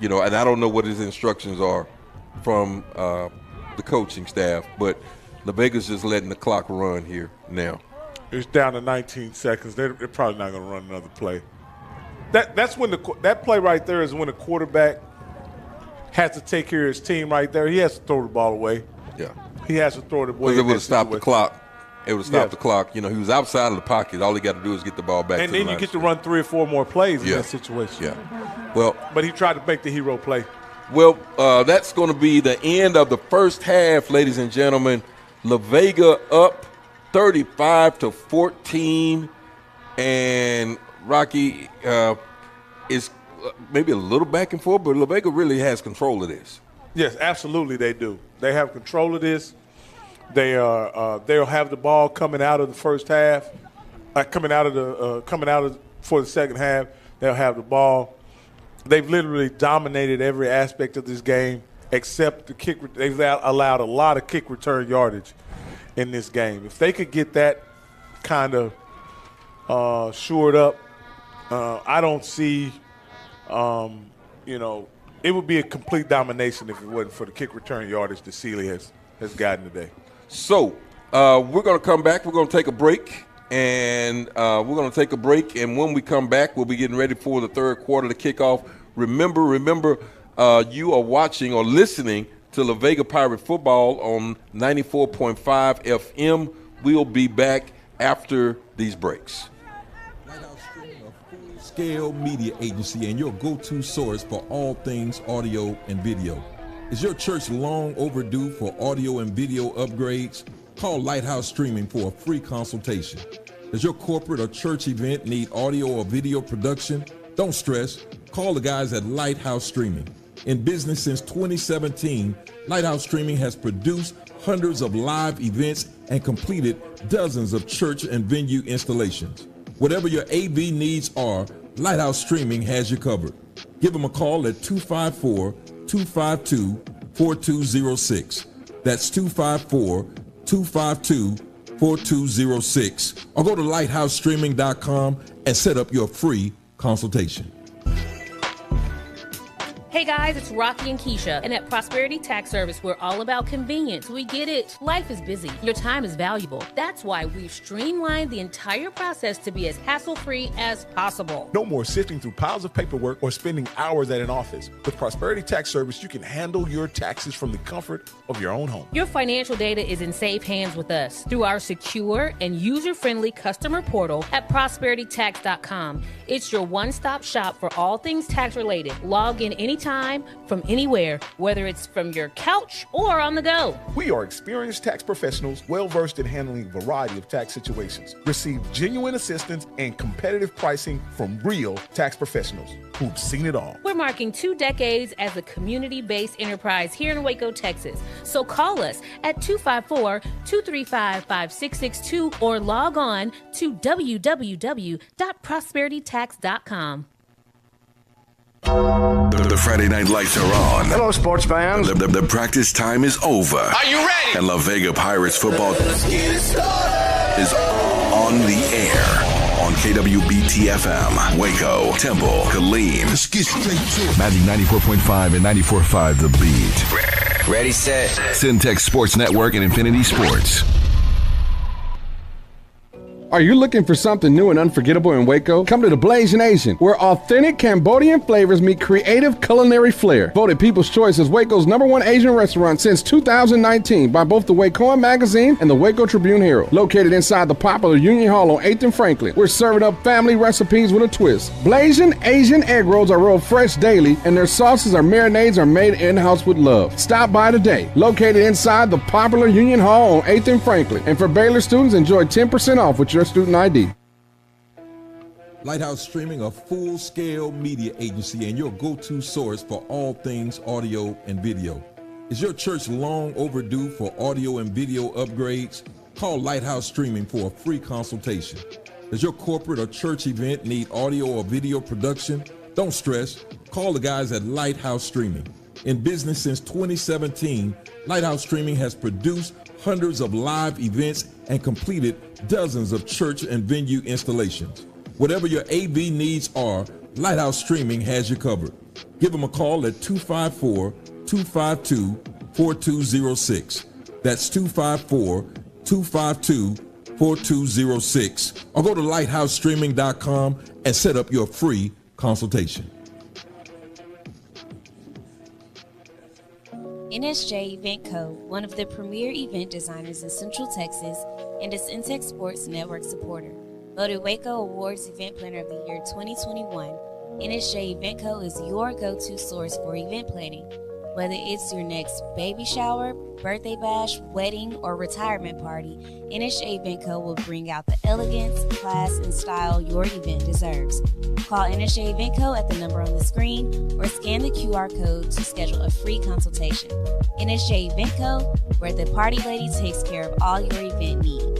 and I don't know what his instructions are from the coaching staff, but La Vega's just letting the clock run here now. It's down to 19 seconds. They're probably not going to run another play. That's when that play right there is when the quarterback has to take care of his team right there. He has to throw the ball away. Yeah. He has to throw it away. Because it would have stopped the clock. It would have stopped the clock. He was outside of the pocket. All he got to do is get the ball back. And then you get to run 3 or 4 more plays in that situation. Yeah. Well, but he tried to make the hero play. Well, that's going to be the end of the first half, ladies and gentlemen. La Vega up 35-14, and Rocky is maybe a little back and forth, but La Vega really has control of this. Yes, absolutely they do. They have control of this. They'll have the ball coming out of the first half, for the second half. They'll have the ball. They've literally dominated every aspect of this game except the kick. They've allowed a lot of kick return yardage in this game. If they could get that kind of shored up, I don't see. It would be a complete domination if it wasn't for the kick return yardage that Sealy has gotten today. So we're going to come back. We're going to take a break. And and when we come back, we'll be getting ready for the third quarter to kick off. Remember, you are watching or listening to La Vega Pirate Football on 94.5 FM. We'll be back after these breaks. Scale media agency and your go-to source for all things audio and video. Is your church long overdue for audio and video upgrades? Call Lighthouse Streaming for a free consultation. Does your corporate or church event need audio or video production? Don't stress. Call the guys at Lighthouse Streaming. In business since 2017, Lighthouse Streaming has produced hundreds of live events and completed dozens of church and venue installations. Whatever your AV needs are, Lighthouse Streaming has you covered. Give them a call at 254-252-4206. That's 254-252-4206. Or go to lighthousestreaming.com and set up your free consultation. Hey guys, it's Rocky and Keisha, and at Prosperity Tax Service, we're all about convenience. We get it. Life is busy. Your time is valuable. That's why we've streamlined the entire process to be as hassle-free as possible. No more sifting through piles of paperwork or spending hours at an office. With Prosperity Tax Service, you can handle your taxes from the comfort of your own home. Your financial data is in safe hands with us through our secure and user-friendly customer portal at prosperitytax.com. It's your one-stop shop for all things tax-related. Log in anytime, from anywhere, whether it's from your couch or on the go. We are experienced tax professionals, well-versed in handling a variety of tax situations. Receive genuine assistance and competitive pricing from real tax professionals who've seen it all. We're marking 2 decades as a community-based enterprise here in Waco, Texas. So call us at 254-235-5662 or log on to www.prosperitytax.com. The Friday night lights are on. Hello, sports fans. The practice time is over. Are you ready? And La Vega Pirates football is on on the air on KWBT-FM, Waco, Temple, Killeen. Let's get straight to it. Magic 94.5 and 94.5 The Beat. Ready, set. Centex Sports Network and Infinity Sports. Are you looking for something new and unforgettable in Waco? Come to the Blasian Asian, where authentic Cambodian flavors meet creative culinary flair. Voted People's Choice as Waco's #1 Asian restaurant since 2019 by both the Wacoan Magazine and the Waco Tribune Herald. Located inside the popular Union Hall on 8th and Franklin, we're serving up family recipes with a twist. Blasian Asian egg rolls are rolled fresh daily, and their sauces or marinades are made in-house with love. Stop by today. Located inside the popular Union Hall on 8th and Franklin. And for Baylor students, enjoy 10% off with your student ID. Lighthouse Streaming, a full-scale media agency and your go-to source for all things audio and video. Is your church long overdue for audio and video upgrades? Call Lighthouse Streaming for a free consultation. Does your corporate or church event need audio or video production? Don't stress. Call the guys at Lighthouse Streaming. In business since 2017, Lighthouse Streaming has produced hundreds of live events and completed dozens of church and venue installations. Whatever your AV needs are, Lighthouse Streaming has you covered. Give them a call at 254-252-4206. That's 254-252-4206. Or go to lighthousestreaming.com and set up your free consultation. NSJ Event Co., one of the premier event designers in Central Texas and a Centex Sports Network supporter. Voted Waco Awards Event Planner of the Year 2021, NSJ Event Co. is your go-to source for event planning. Whether it's your next baby shower, birthday bash, wedding, or retirement party, NSJ Event Co. will bring out the elegance, class, and style your event deserves. Call NSJ Event Co. at the number on the screen or scan the QR code to schedule a free consultation. NSJ Event Co., where the party lady takes care of all your event needs.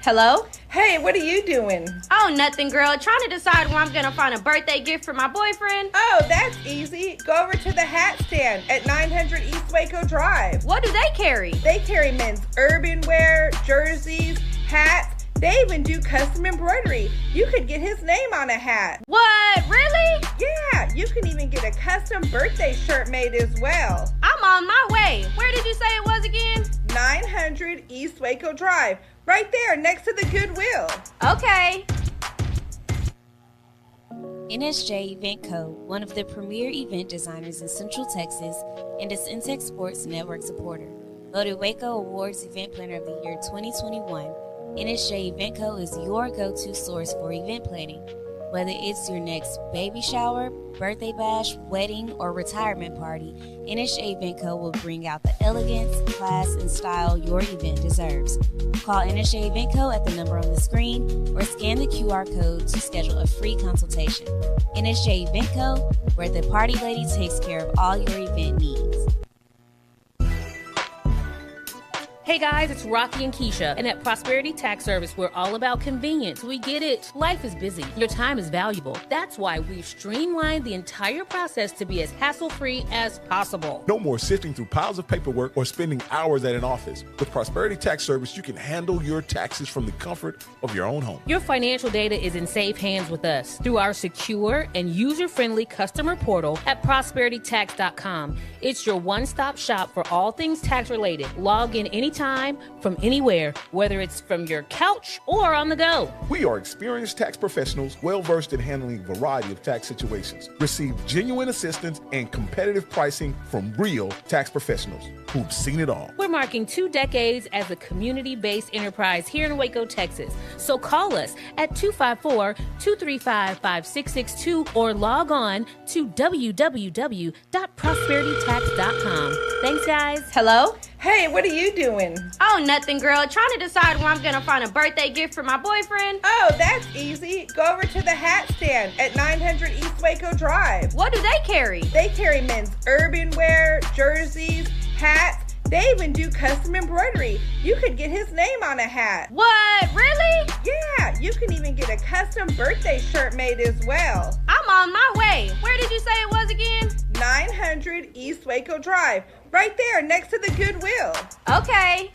Hello? Hey, what are you doing? Oh, nothing, girl. Trying to decide where I'm going to find a birthday gift for my boyfriend. Oh, that's easy. Go over to the hat stand at 900 East Waco Drive. What do they carry? They carry men's urban wear, jerseys, hats. They even do custom embroidery. You could get his name on a hat. What? Really? Yeah, you can even get a custom birthday shirt made as well. I'm on my way. Where did you say it was again? 900 East Waco Drive. Right there, next to the Goodwill. Okay. NSJ Event Co., one of the premier event designers in Central Texas and a Centex Sports Network supporter. Voted Waco Awards Event Planner of the Year 2021, NSJ Event Co. is your go-to source for event planning. Whether it's your next baby shower, birthday bash, wedding, or retirement party, NSJ Event Co. will bring out the elegance, class, and style your event deserves. Call NSJ Event Co. at the number on the screen or scan the QR code to schedule a free consultation. NSJ Event Co., where the party lady takes care of all your event needs. Hey guys, it's Rocky and Keisha, and at Prosperity Tax Service, we're all about convenience. We get it. Life is busy. Your time is valuable. That's why we've streamlined the entire process to be as hassle-free as possible. No more sifting through piles of paperwork or spending hours at an office. With Prosperity Tax Service, you can handle your taxes from the comfort of your own home. Your financial data is in safe hands with us through our secure and user-friendly customer portal at prosperitytax.com. It's your one-stop shop for all things tax-related. Log in anytime from anywhere, whether it's from your couch or on the go. We are experienced tax professionals, well-versed in handling a variety of tax situations. Receive genuine assistance and competitive pricing from real tax professionals who've seen it all. We're marking 2 decades as a community-based enterprise here in Waco, Texas. So call us at 254-235-5662 or log on to www.prosperitytax.com. Thanks, guys. Hello? Hey, what are you doing? Oh, nothing, girl. Trying to decide where I'm going to find a birthday gift for my boyfriend. Oh, that's easy. Go over to the hat stand at 900 East Waco Drive. What do they carry? They carry men's urban wear, jerseys, hats. They even do custom embroidery. You could get his name on a hat. What? Really? Yeah, you can even get a custom birthday shirt made as well. I'm on my way. Where did you say it was again? 900 East Waco Drive, right there next to the Goodwill. Okay.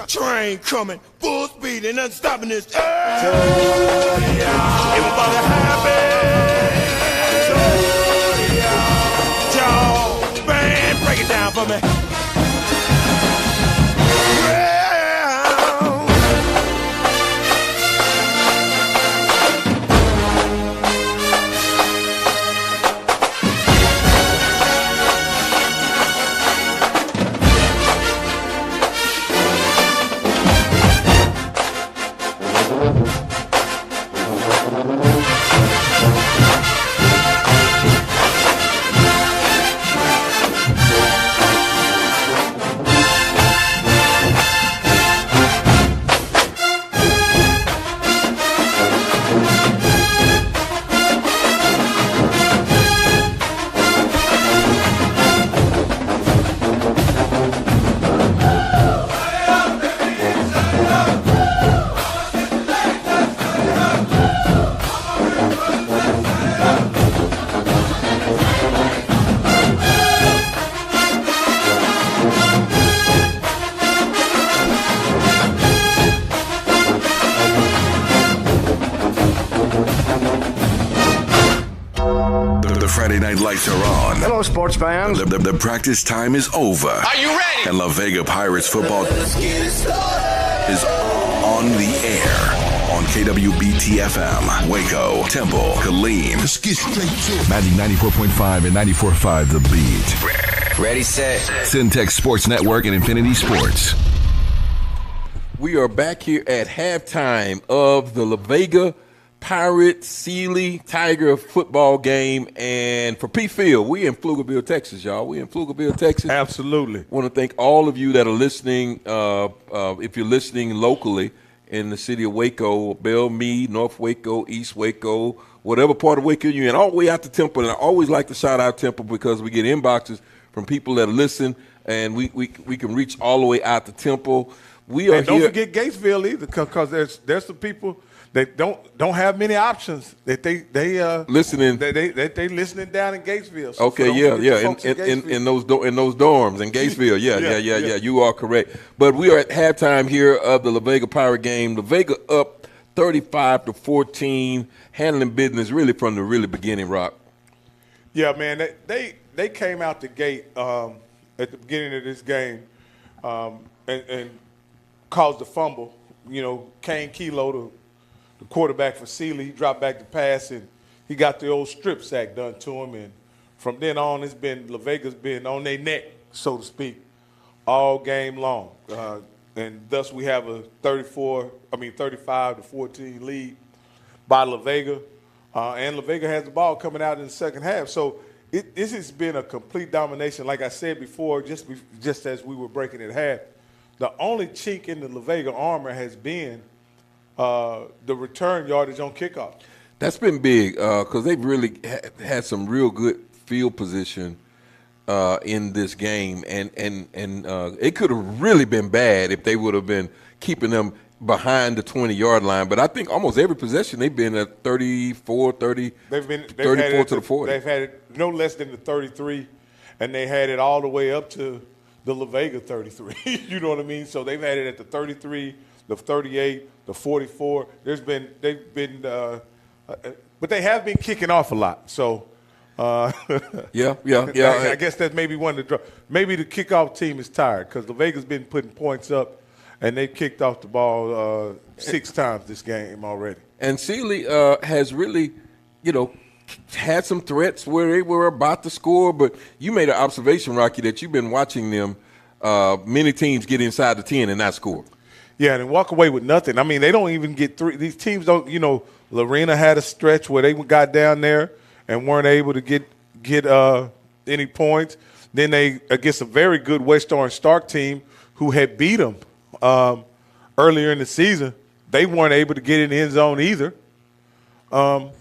Train coming, full speed and nothing stopping this. Everybody happy. Y'all, man, break it down for me. Friday night lights are on. Hello, sports fans. The practice time is over. Are you ready? And La Vega Pirates football is on the air on KWBT-FM, Waco, Temple, Killeen. Let's get straight to it. Magic 94.5 and 94.5 The Beat. Ready, set. Centex Sports Network and Infinity Sports. We are back here at halftime of the La Vega Pirate Sealy Tiger football game, and for P Field, we in Pflugerville, Texas, y'all. We in Pflugerville, Texas. Absolutely. Want to thank all of you that are listening. If you're listening locally in the city of Waco, Belle Meade, North Waco, East Waco, whatever part of Waco you're in, all the way out to Temple. And I always like to shout out Temple because we get inboxes from people that listen, and we can reach all the way out to Temple. We are and don't here. forget Gatesville either, because there's some people that don't have many options that they listening. They listening down in Gatesville. So Okay, yeah. In those dorms in Gatesville. Yeah. You are correct. But we are at halftime here of the La Vega Pirate game. La Vega up 35-14, handling business really from the really beginning. Rock. Yeah, man. They came out the gate at the beginning of this game and caused a fumble. You know, Kane Kilo, the quarterback for Sealy, he dropped back the pass, and he got the old strip sack done to him. And from then on, La Vega's been on their neck, so to speak, all game long. And thus we have a 35-14 lead by La Vega. And La Vega has the ball coming out in the second half. So this has been a complete domination. Like I said before, just as we were breaking it half, the only chink in the La Vega armor has been the return yardage on kickoff. That's been big because they've really had some real good field position in this game, and it could have really been bad if they would have been keeping them behind the 20-yard line. But I think almost every possession they've been at 34, 30, They've 34 to the 40. They've had it no less than the 33. and they had it all the way up to the La Vega 33. You know what I mean? So they've had it at the 33, the 38, the 44. But they have been kicking off a lot. So. Yeah. I guess that's maybe one of the maybe the kickoff team is tired because La Vega's been putting points up, and they kicked off the ball 6 times this game already. And Sealy has really, had some threats where they were about to score, but you made an observation, Rocky, that you've been watching them. Many teams get inside the 10 and not score. Yeah, and walk away with nothing. I mean, they don't even get 3. These teams don't. Lorena had a stretch where they got down there and weren't able to get any points. Then they against a very good West Orange Stark team who had beat them earlier in the season. They weren't able to get in the end zone either. And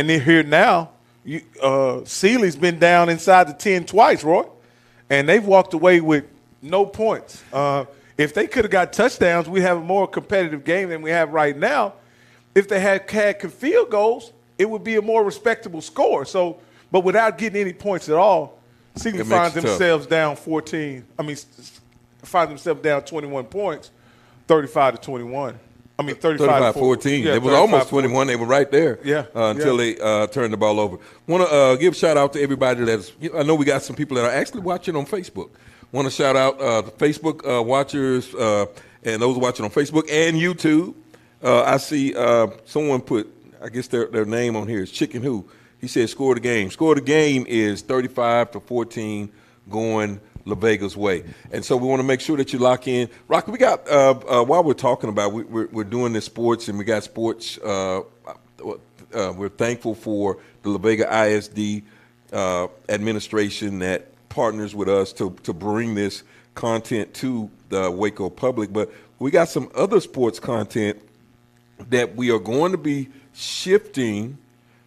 they're here now. Sealy's been down inside the 10 twice, Roy, and they've walked away with no points. If they could have got touchdowns, we'd have a more competitive game than we have right now. If they had field goals, it would be a more respectable score. So, but without getting any points at all, Sealy finds themselves down 14. Finds themselves down 21 points, 35-21. 35-14. Yeah, it was almost 21. They were right there. Until they turned the ball over. Want to give a shout out to everybody that's. I know we got some people that are actually watching on Facebook. Want to shout out the Facebook watchers and those watching on Facebook and YouTube. I see someone put. I guess their name on here is Chicken Who. He said score the game. Score the game is 35-14 going La Vega's way. And so we want to make sure that you lock in. Rocky, we got, while we're talking about, we're doing this sports and we got sports. We're thankful for the La Vega ISD administration that partners with us to bring this content to the Waco public. But we got some other sports content that we are going to be shifting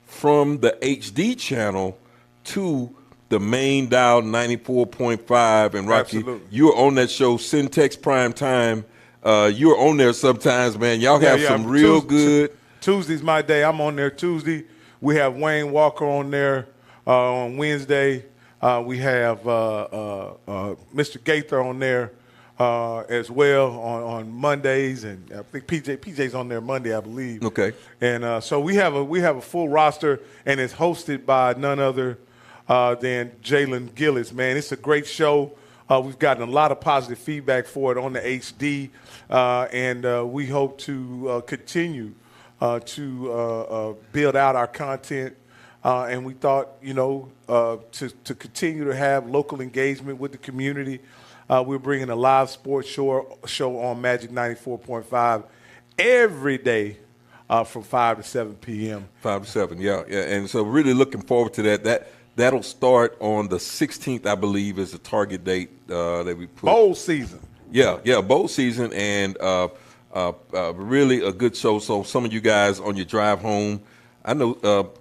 from the HD channel to the main dial 94.5. And Rocky, Absolutely. You're on that show, Centex Prime Time. You're on there sometimes, man. Y'all have some real good. Tuesday's my day. I'm on there Tuesday. We have Wayne Walker on there on Wednesday. We have Mr. Gaither on there as well on Mondays, and I think PJ's on there Monday, I believe. Okay. And so we have a full roster, and it's hosted by none other than Jalen Gillis. Man, it's a great show. We've gotten a lot of positive feedback for it on the HD, and we hope to continue to build out our content. And we thought, to continue to have local engagement with the community. We're bringing a live sports show on Magic 94.5 every day from 5 to 7 p.m. 5 to 7, yeah. And so really looking forward to that. That'll start on the 16th, I believe, is the target date that we put. Bowl season. Yeah, bowl season, and really a good show. So some of you guys on your drive home, I know,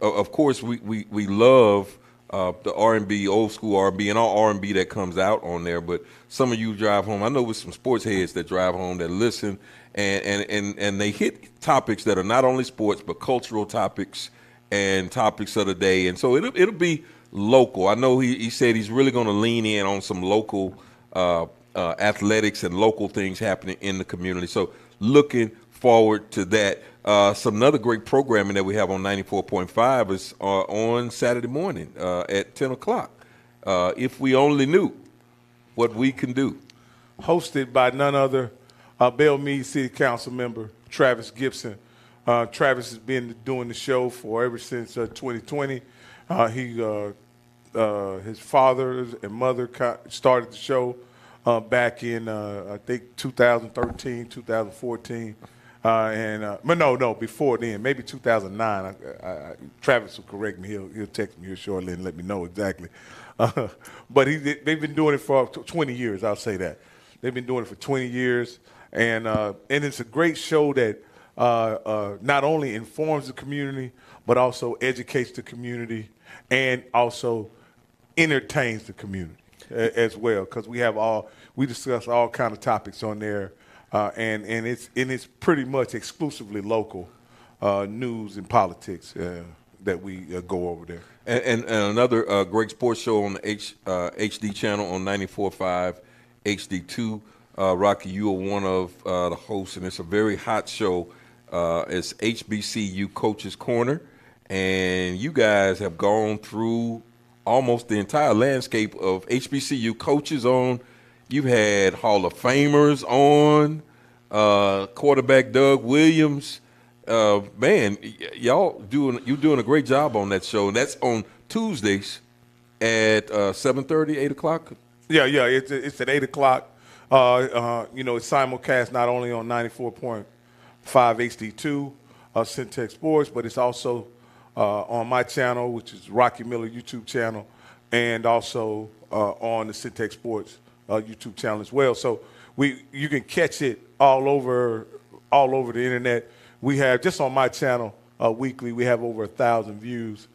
of course, we love the R&B, old school R&B, and all R&B that comes out on there. But some of you drive home. I know with some sports heads that drive home that listen, and they hit topics that are not only sports but cultural topics and topics of the day. And so it'll be local. I know he said he's really going to lean in on some local athletics and local things happening in the community. So looking forward to that. Some other great programming that we have on 94.5 is on Saturday morning at 10 o'clock. If we only knew what we can do. Hosted by none other Belle Meade City Council member Travis Gibson. Travis has been doing the show for ever since 2020. His father and mother started the show back in, I think, 2013, 2014. No, before then, maybe 2009. Travis will correct me. He'll text me here shortly and let me know exactly. But they've been doing it for 20 years. I'll say that they've been doing it for 20 years, and it's a great show that not only informs the community but also educates the community and also entertains the community as well. Because we discuss all kind of topics on there. And it's pretty much exclusively local news and politics. go over there. And another great sports show on the HD channel on 94.5 HD2. Rocky, you are one of the hosts, and it's a very hot show. It's HBCU Coaches Corner, and you guys have gone through almost the entire landscape of HBCU coaches on. You've had Hall of Famers on, quarterback Doug Williams. Man, you're doing a great job on that show. And that's on Tuesdays at 7:30, 8 o'clock. Yeah, it's at 8 o'clock. It's simulcast not only on 94.5 HD2, Centex Sports, but it's also on my channel, which is Rocky Miller YouTube channel, and also on the Centex Sports YouTube channel as well. So you can catch it all over the internet. We have, just on my channel weekly, we have over 1,000 views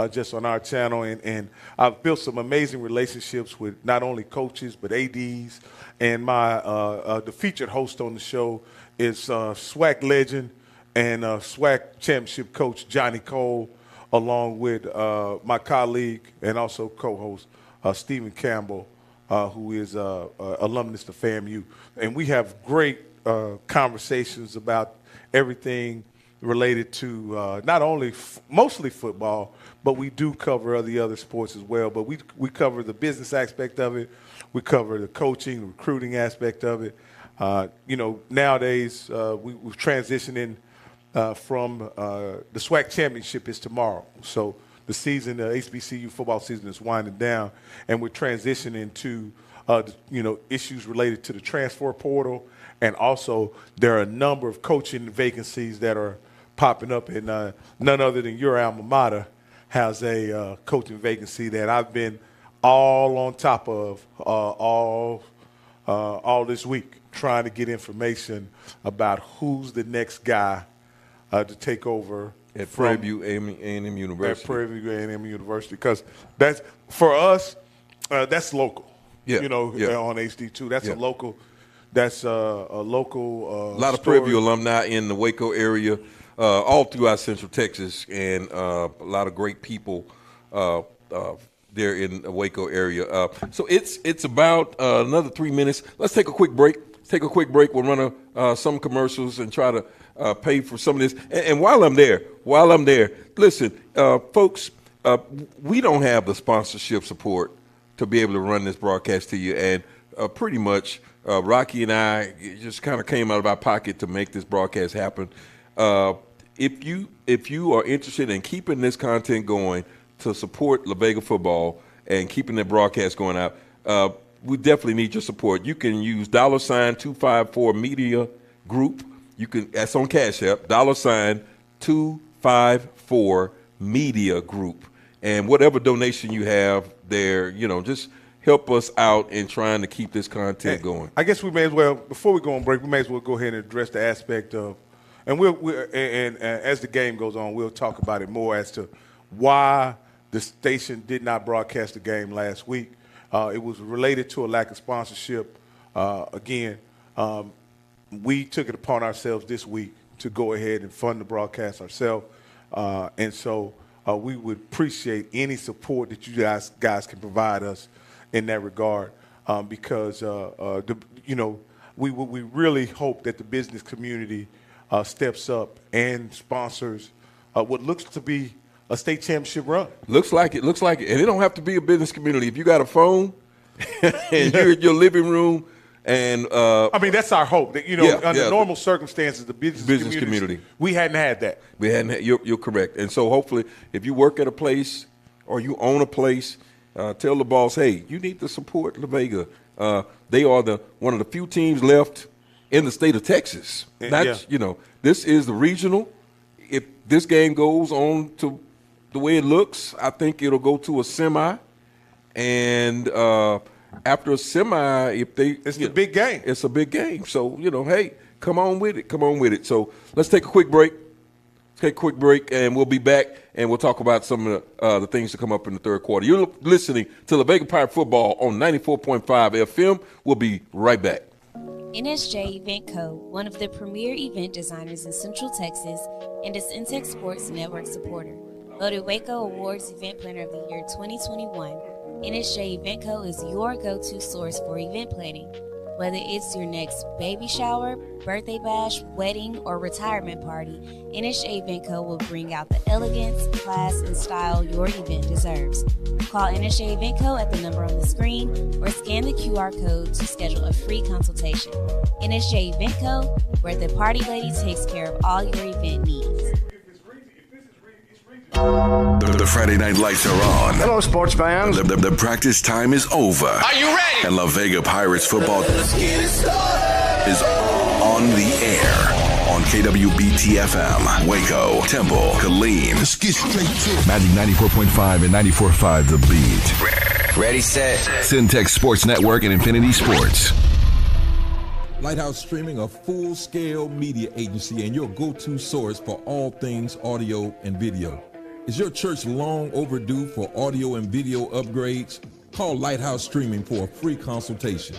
just on our channel. And I've built some amazing relationships with not only coaches, but ADs. And the featured host on the show is SWAC legend and SWAC championship coach Johnny Cole, along with my colleague and also co-host Stephen Campbell, who is alumnus of FAMU. And we have great conversations about everything related to not only mostly football, but we do cover the other sports as well. But we cover the business aspect of it. We cover the coaching, the recruiting aspect of it. Nowadays we've transitioned from the SWAC championship is tomorrow. So the season, the HBCU football season is winding down, and we're transitioning to issues related to the transfer portal. And also, there are a number of coaching vacancies that are popping up, and none other than your alma mater has a coaching vacancy that I've been all on top of all this week, trying to get information about who's the next guy to take over at Prairie View A&M University. At Prairie View A&M University, because that's, for us, that's local. Yeah, on HD2, that's a local. That's a local. A lot of Prairie View alumni in the Waco area, all throughout Central Texas, and a lot of great people there in the Waco area. So it's about another 3 minutes. Let's take a quick break. We'll run some commercials and try to pay for some of this. And while I'm there, listen, folks, we don't have the sponsorship support to be able to run this broadcast to you, and pretty much Rocky and I just kind of came out of our pocket to make this broadcast happen. If you are interested in keeping this content going to support La Vega football and keeping that broadcast going out, we definitely need your support. You can use $254 Media Group. That's on Cash App, $254 Media Group. And whatever donation you have there, just help us out in trying to keep this content going. I guess we may as well, before we go on break, we may as well go ahead and address the aspect of, and as the game goes on, we'll talk about it more as to why the station did not broadcast the game last week. It was related to a lack of sponsorship. Again, we took it upon ourselves this week to go ahead and fund the broadcast ourselves, and so we would appreciate any support that you guys can provide us in that regard, because we really hope that the business community steps up and sponsors what looks to be a state championship run. Looks like it. And it don't have to be a business community. If you got a phone and you're in your living room, and I mean, that's our hope. That under normal circumstances, the business community, we hadn't had that. You're correct. And so hopefully, if you work at a place or you own a place, tell the boss, hey, you need to support La Vega. They are one of the few teams left in the state of Texas. This is the regional. If this game goes on to the way it looks, I think it'll go to a semi. And after a semi, it's a big game. It's a big game. So, hey, come on with it. So let's take a quick break. And we'll be back, and we'll talk about some of the things to come up in the third quarter. You're listening to La Vega Pirate Football on 94.5 FM. We'll be right back. NSJ Event Co., one of the premier event designers in Central Texas and a Centex Sports Network supporter. Voted Waco Awards Event Planner of the Year 2021, NSJ Eventco is your go-to source for event planning. Whether it's your next baby shower, birthday bash, wedding, or retirement party, NSJ Eventco will bring out the elegance, class, and style your event deserves. Call NSJ Eventco at the number on the screen or scan the QR code to schedule a free consultation. NSJ Eventco, where the party lady takes care of all your event needs. The Friday night lights are on. Hello, sports fans. The practice time is over. Are you ready? And La Vega Pirates football is on the air on KWBT-FM, Waco, Temple, Killeen. Let's get straight to it. Magic 94.5 and 94.5 The Beat. Ready, set. Centex Sports Network and Infinity Sports. Lighthouse Streaming, a full-scale media agency and your go-to source for all things audio and video. Is your church long overdue for audio and video upgrades? Call Lighthouse Streaming for a free consultation.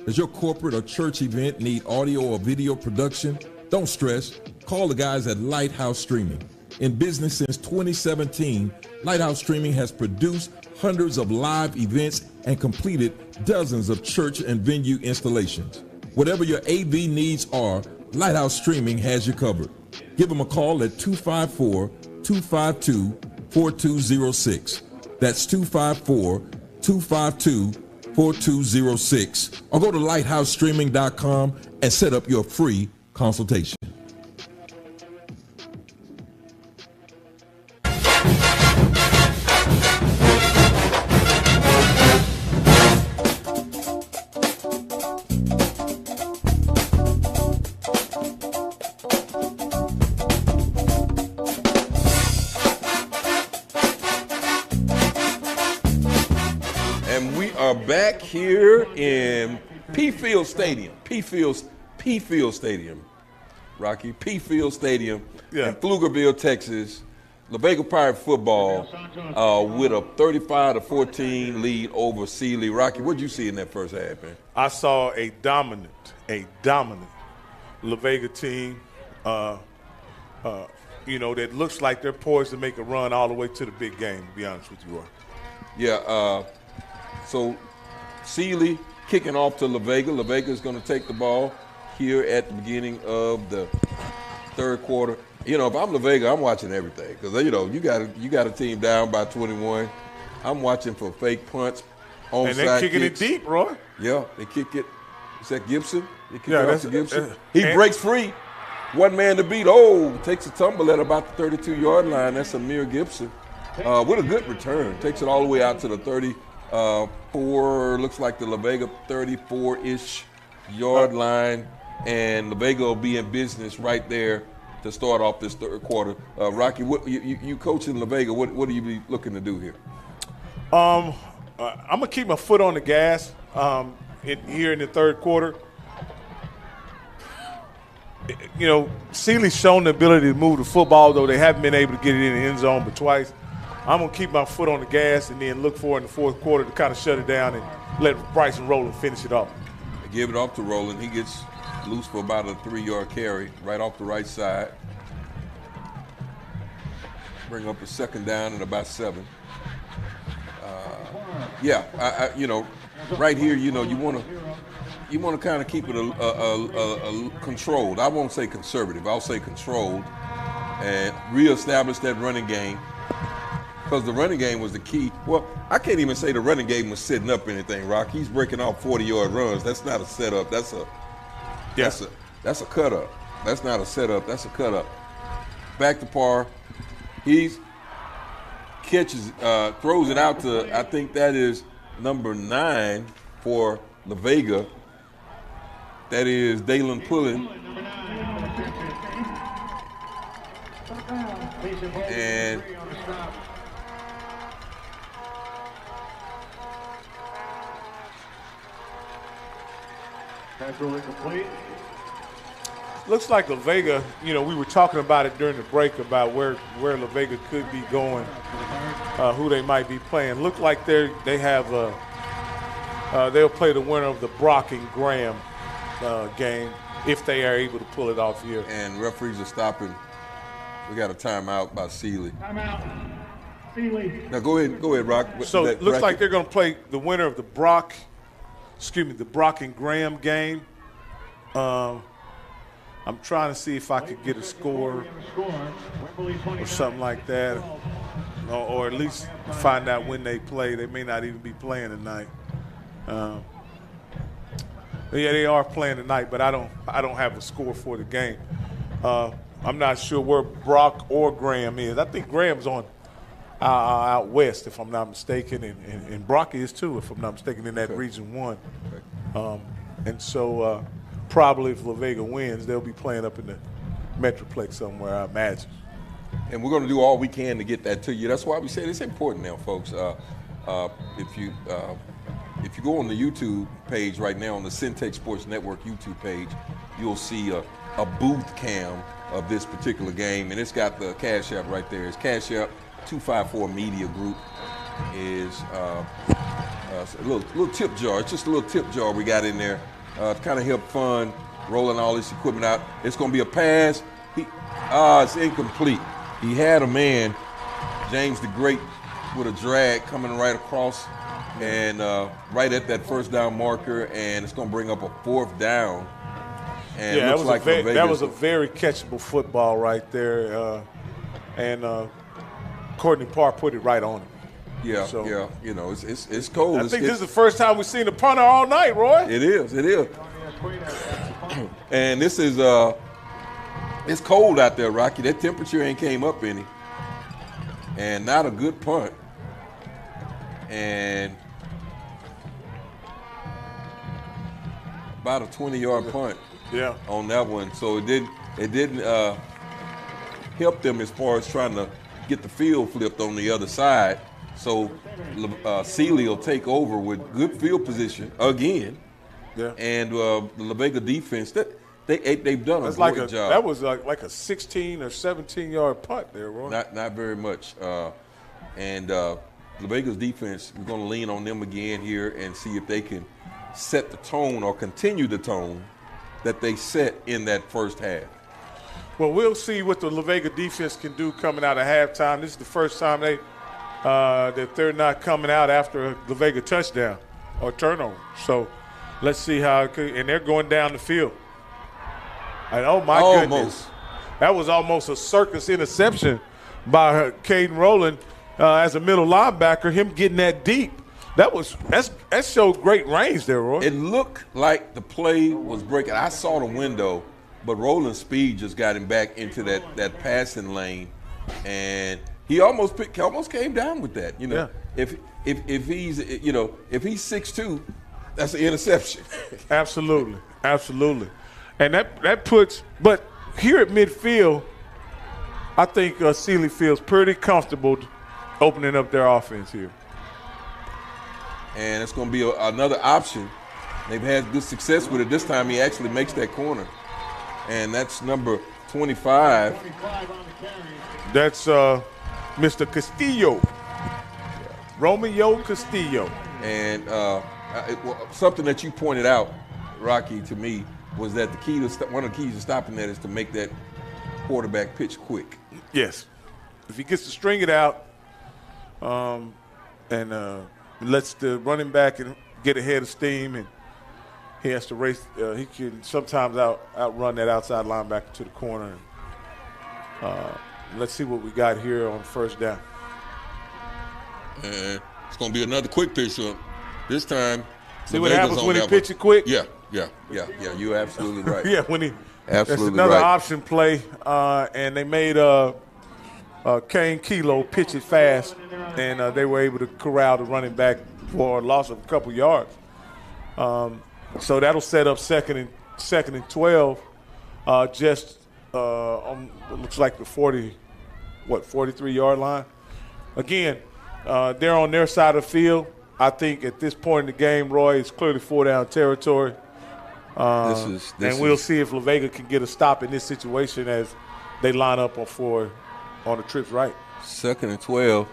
Does your corporate or church event need audio or video production? Don't stress. Call the guys at Lighthouse Streaming. In business since 2017, Lighthouse Streaming has produced hundreds of live events and completed dozens of church and venue installations. Whatever your AV needs are, Lighthouse Streaming has you covered. Give them a call at 254-252-4206. That's 254-252-4206. Or go to lighthousestreaming.com and set up your free consultation. Back here in P Field Stadium, Rocky, P Field Stadium in Pflugerville, Texas. La Vega Pirate football with a 35-14 lead over Sealy. Rocky, what did you see in that first half, man? I saw a dominant La Vega team, that looks like they're poised to make a run all the way to the big game, to be honest with you, Roy. Yeah, so Sealy kicking off to La Vega. La Vega is going to take the ball here at the beginning of the third quarter. You know, if I'm La Vega, I'm watching everything because you got a team down by 21. I'm watching for fake punts, onside and they're kicking kicks. it deep, Roy. Yeah, they kick it. Is that Gibson? They kick it Yeah, off to Gibson. He breaks free. One man to beat. Oh, takes a tumble at about the 32-yard line. That's Amir Gibson with a good return. Takes it all the way out to the 34. Looks like the La Vega 34-ish yard line, and La Vega will be in business right there to start off this third quarter. Rocky, what you coaching La Vega? What do you be looking to do here? I'm gonna keep my foot on the gas here in the third quarter. You know, Sealy's shown the ability to move the football, though they haven't been able to get it in the end zone but twice. I'm gonna keep my foot on the gas and then look for in the fourth quarter to kind of shut it down and let Bryson Rowland finish it off. They give it off to Rowland. He gets loose for about a 3-yard carry right off the right side. Bring up a second down and about 7. Right here, you want to kind of keep it a controlled. I won't say conservative. I'll say controlled, and reestablish that running game because the running game was the key. Well, I can't even say the running game was setting up anything. Rock, he's breaking off 40-yard runs. That's not a setup. That's a cut up. That's not a setup. That's a cut up. Back to Parr. He's catches, throws it out to, I think that is number 9 for La Vega. That is Dalen Pullen. And looks like La Vega, we were talking about it during the break about where La Vega could be going, who they might be playing. Look like they have they'll play the winner of the Brock and Graham game if they are able to pull it off here. And referees are stopping. We got a timeout by Sealy. Timeout. Now go ahead, Rock. So it looks like they're going to play the winner of the Brock and Graham game. I'm trying to see if I could get a score or something like that, or at least find out when they play. They may not even be playing tonight. Yeah, they are playing tonight, but I don't have a score for the game. I'm not sure where Brock or Graham is. I think Graham's on out west, if I'm not mistaken, and Brock is too, if I'm not mistaken, in that Region 1. And so probably if La Vega wins, they'll be playing up in the Metroplex somewhere, I imagine. And we're going to do all we can to get that to you. That's why we said it's important now, folks. If you go on the YouTube page right now, on the Centex Sports Network YouTube page, you'll see a booth cam of this particular game, and it's got the Cash App right there. It's Cash App 254 Media Group is a little tip jar. It's just a little tip jar we got in there to kind of help fund rolling all this equipment out. It's going to be a pass. It's incomplete. He had a man, James the Great, with a drag coming right across and right at that first down marker, and it's going to bring up a 4th down. And yeah, it looks like that was a very catchable football right there, and Courtney Parr put it right on him. Yeah, so, yeah, you know, it's cold. I think this is the first time we've seen a punter all night, Roy. It is. And this is it's cold out there, Rocky. That temperature ain't came up any, and not a good punt. And about a 20-yard punt. Yeah. On that one, so it didn't help them as far as trying to get the field flipped on the other side. So Sealy will take over with good field position again. Yeah. And the La Vega defense, they've done a great job. That was like a 16 or 17-yard punt there, Roy. Not very much. And La Vega's defense, we're going to lean on them again here and see if they can set the tone or continue the tone that they set in that first half. Well, we'll see what the La Vega defense can do coming out of halftime. This is the first time that they're not coming out after a La Vega touchdown or turnover. So let's see how it could, and they're going down the field. And oh my goodness, that was almost a circus interception by Caden Rowland as a middle linebacker. Him getting that deep. That showed great range there, Roy. It looked like the play was breaking. I saw the window, but Roland's speed just got him back into that passing lane, and he almost came down with that. You know, yeah. if he's 6'2", that's an interception. Absolutely, and that puts. But here at midfield, I think Sealy feels pretty comfortable opening up their offense here. And it's going to be another option. They've had good success with it. This time he actually makes that corner. And that's number 25. That's Mr. Castillo. Romeo Castillo. And something that you pointed out, Rocky, to me, was that one of the keys to stopping that is to make that quarterback pitch quick. Yes. If he gets to string it out and lets the running back get ahead of steam, and he has to race. He can sometimes outrun that outside linebacker to the corner. Let's see what we got here on first down. And it's going to be another quick pitch up. This time, see what happens when he pitches it quick? Yeah. You're absolutely right. Yeah, when he absolutely that's another right. option play, and they made Kane Kilo pitch it fast, and they were able to corral the running back for a loss of a couple yards. So that'll set up second and 12, just on what looks like the 43-yard line. Again, they're on their side of the field. I think at this point in the game, Roy, it's clearly 4-down territory. And we'll see if La Vega can get a stop in this situation as they line up on the trips right. 2nd and 12.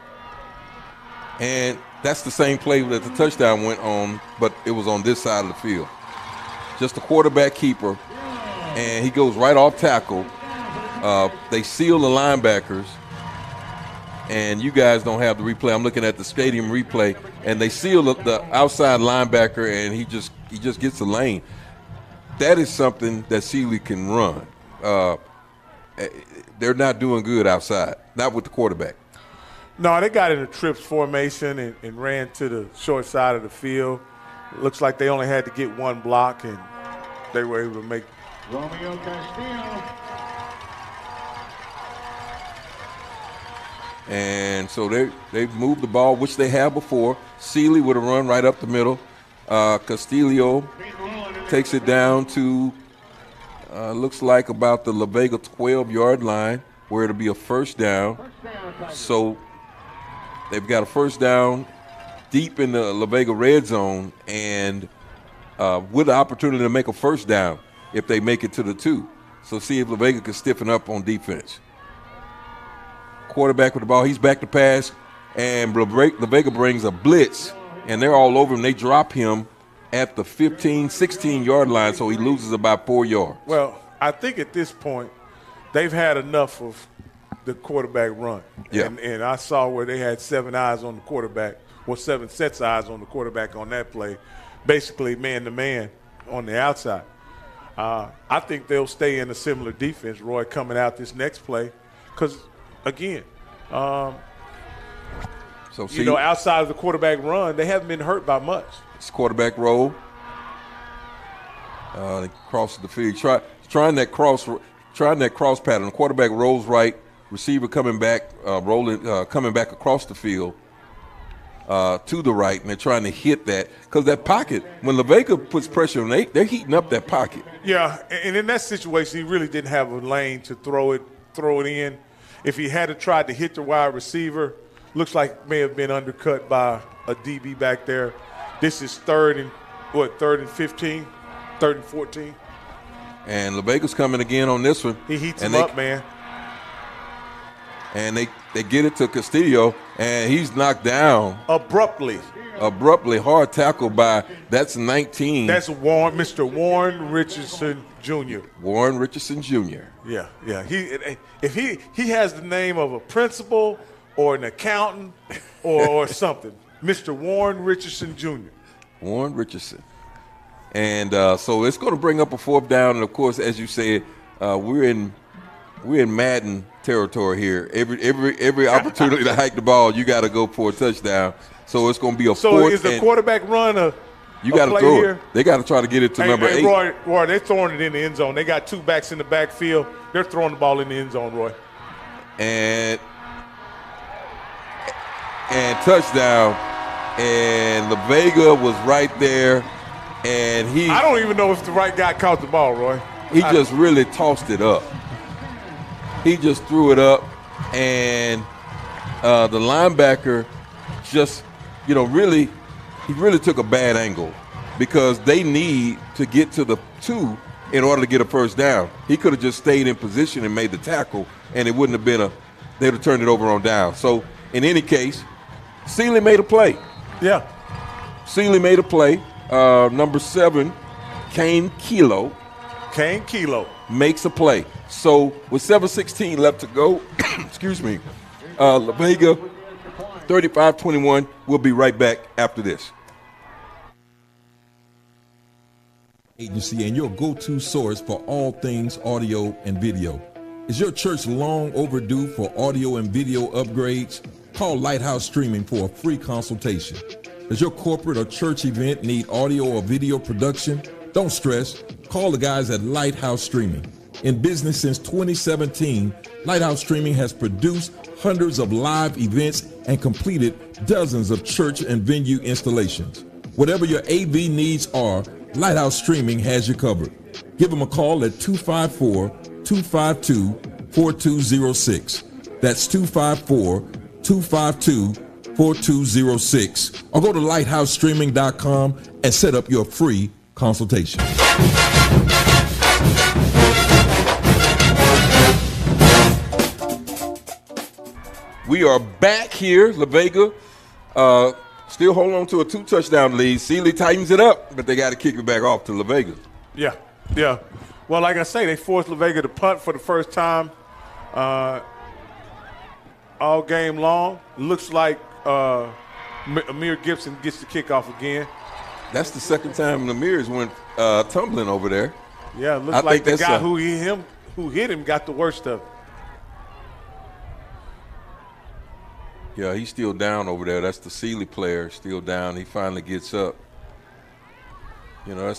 And that's the same play that the touchdown went on, but it was on this side of the field. Just a quarterback keeper, and he goes right off tackle. They seal the linebackers, and you guys don't have the replay. I'm looking at the stadium replay, and they seal the outside linebacker, and he just gets the lane. That is something that Sealy can run. They're not doing good outside, not with the quarterback. No, they got in a trips formation and ran to the short side of the field. Looks like they only had to get one block, and they were able to make. Romeo Castillo. And so they've moved the ball, which they have before. Sealy with a run right up the middle. Castillo takes it down to, looks like about the La Vega 12-yard line, where it'll be a first down. So they've got a first down deep in the La Vega red zone, and with the opportunity to make a first down if they make it to the 2. So see if La Vega can stiffen up on defense. Quarterback with the ball, he's back to pass, and La Vega brings a blitz, and they're all over him. They drop him at the 15, 16-yard line, so he loses about 4 yards. Well, I think at this point they've had enough of the quarterback run. Yeah. And I saw where they had 7 eyes on the quarterback, or 7 sets of eyes on the quarterback on that play, basically man-to-man on the outside. I think they'll stay in a similar defense, Roy, coming out this next play, because – again, outside of the quarterback run, they haven't been hurt by much. It's quarterback roll. They cross the field. Trying that cross pattern. The quarterback rolls right. Receiver coming back, coming back across the field to the right, and they're trying to hit that because that pocket. When La Vega puts pressure on, they're heating up that pocket. Yeah, and in that situation, he really didn't have a lane to throw it in. If he had tried to hit the wide receiver, looks like may have been undercut by a DB back there. This is third and 15, third and 14. And La Vega's coming again on this one. He heats him up, man. And they get it to Castillo, and he's knocked down. Abruptly, hard tackle by, that's 19. That's Mr. Warren Richardson Jr. Warren Richardson Jr. Yeah. If he has the name of a principal or an accountant or something, Mr. Warren Richardson Jr. Warren Richardson. And so it's going to bring up a 4th down, and of course, as you said, we're in Madden territory here. Every opportunity to hike the ball, you got to go for a touchdown. So it's going to be a 4th. So is the quarterback run you got to throw here? It. They got to try to get it to number 8. Roy, they're throwing it in the end zone. They got 2 backs in the backfield. They're throwing the ball in the end zone, Roy. And touchdown. And La Vega was right there. And I don't even know if the right guy caught the ball, Roy. He just really tossed it up. He just threw it up. And the linebacker just, really – he really took a bad angle because they need to get to the 2 in order to get a first down. He could have just stayed in position and made the tackle, and it wouldn't have been they would have turned it over on down. So, in any case, Sealy made a play. Yeah. Sealy made a play. Number 7, Kane Kilo. Makes a play. So, with 7:16 left to go, excuse me, La Vega 35-21. We'll be right back after this. Agency and your go-to source for all things audio and video. Is your church long overdue for audio and video upgrades? Call Lighthouse Streaming for a free consultation. Does your corporate or church event need audio or video production? Don't stress. Call the guys at Lighthouse Streaming. In business since 2017, Lighthouse Streaming has produced hundreds of live events and completed dozens of church and venue installations. Whatever your AV needs are, Lighthouse Streaming has you covered. Give them a call at 254-252-4206. That's 254-252-4206. Or go to lighthousestreaming.com and set up your free consultation. We are back here, La Vega. Still holding on to a 2-touchdown lead. Sealy tightens it up, but they got to kick it back off to La Vega. Yeah. Well, like I say, they forced La Vega to punt for the first time all game long. Looks like Amir Gibson gets the kickoff again. That's the second time Amir's went tumbling over there. Yeah, it looks like the guy who hit him got the worst of it. Yeah, he's still down over there. That's the Sealy player, still down. He finally gets up. You know,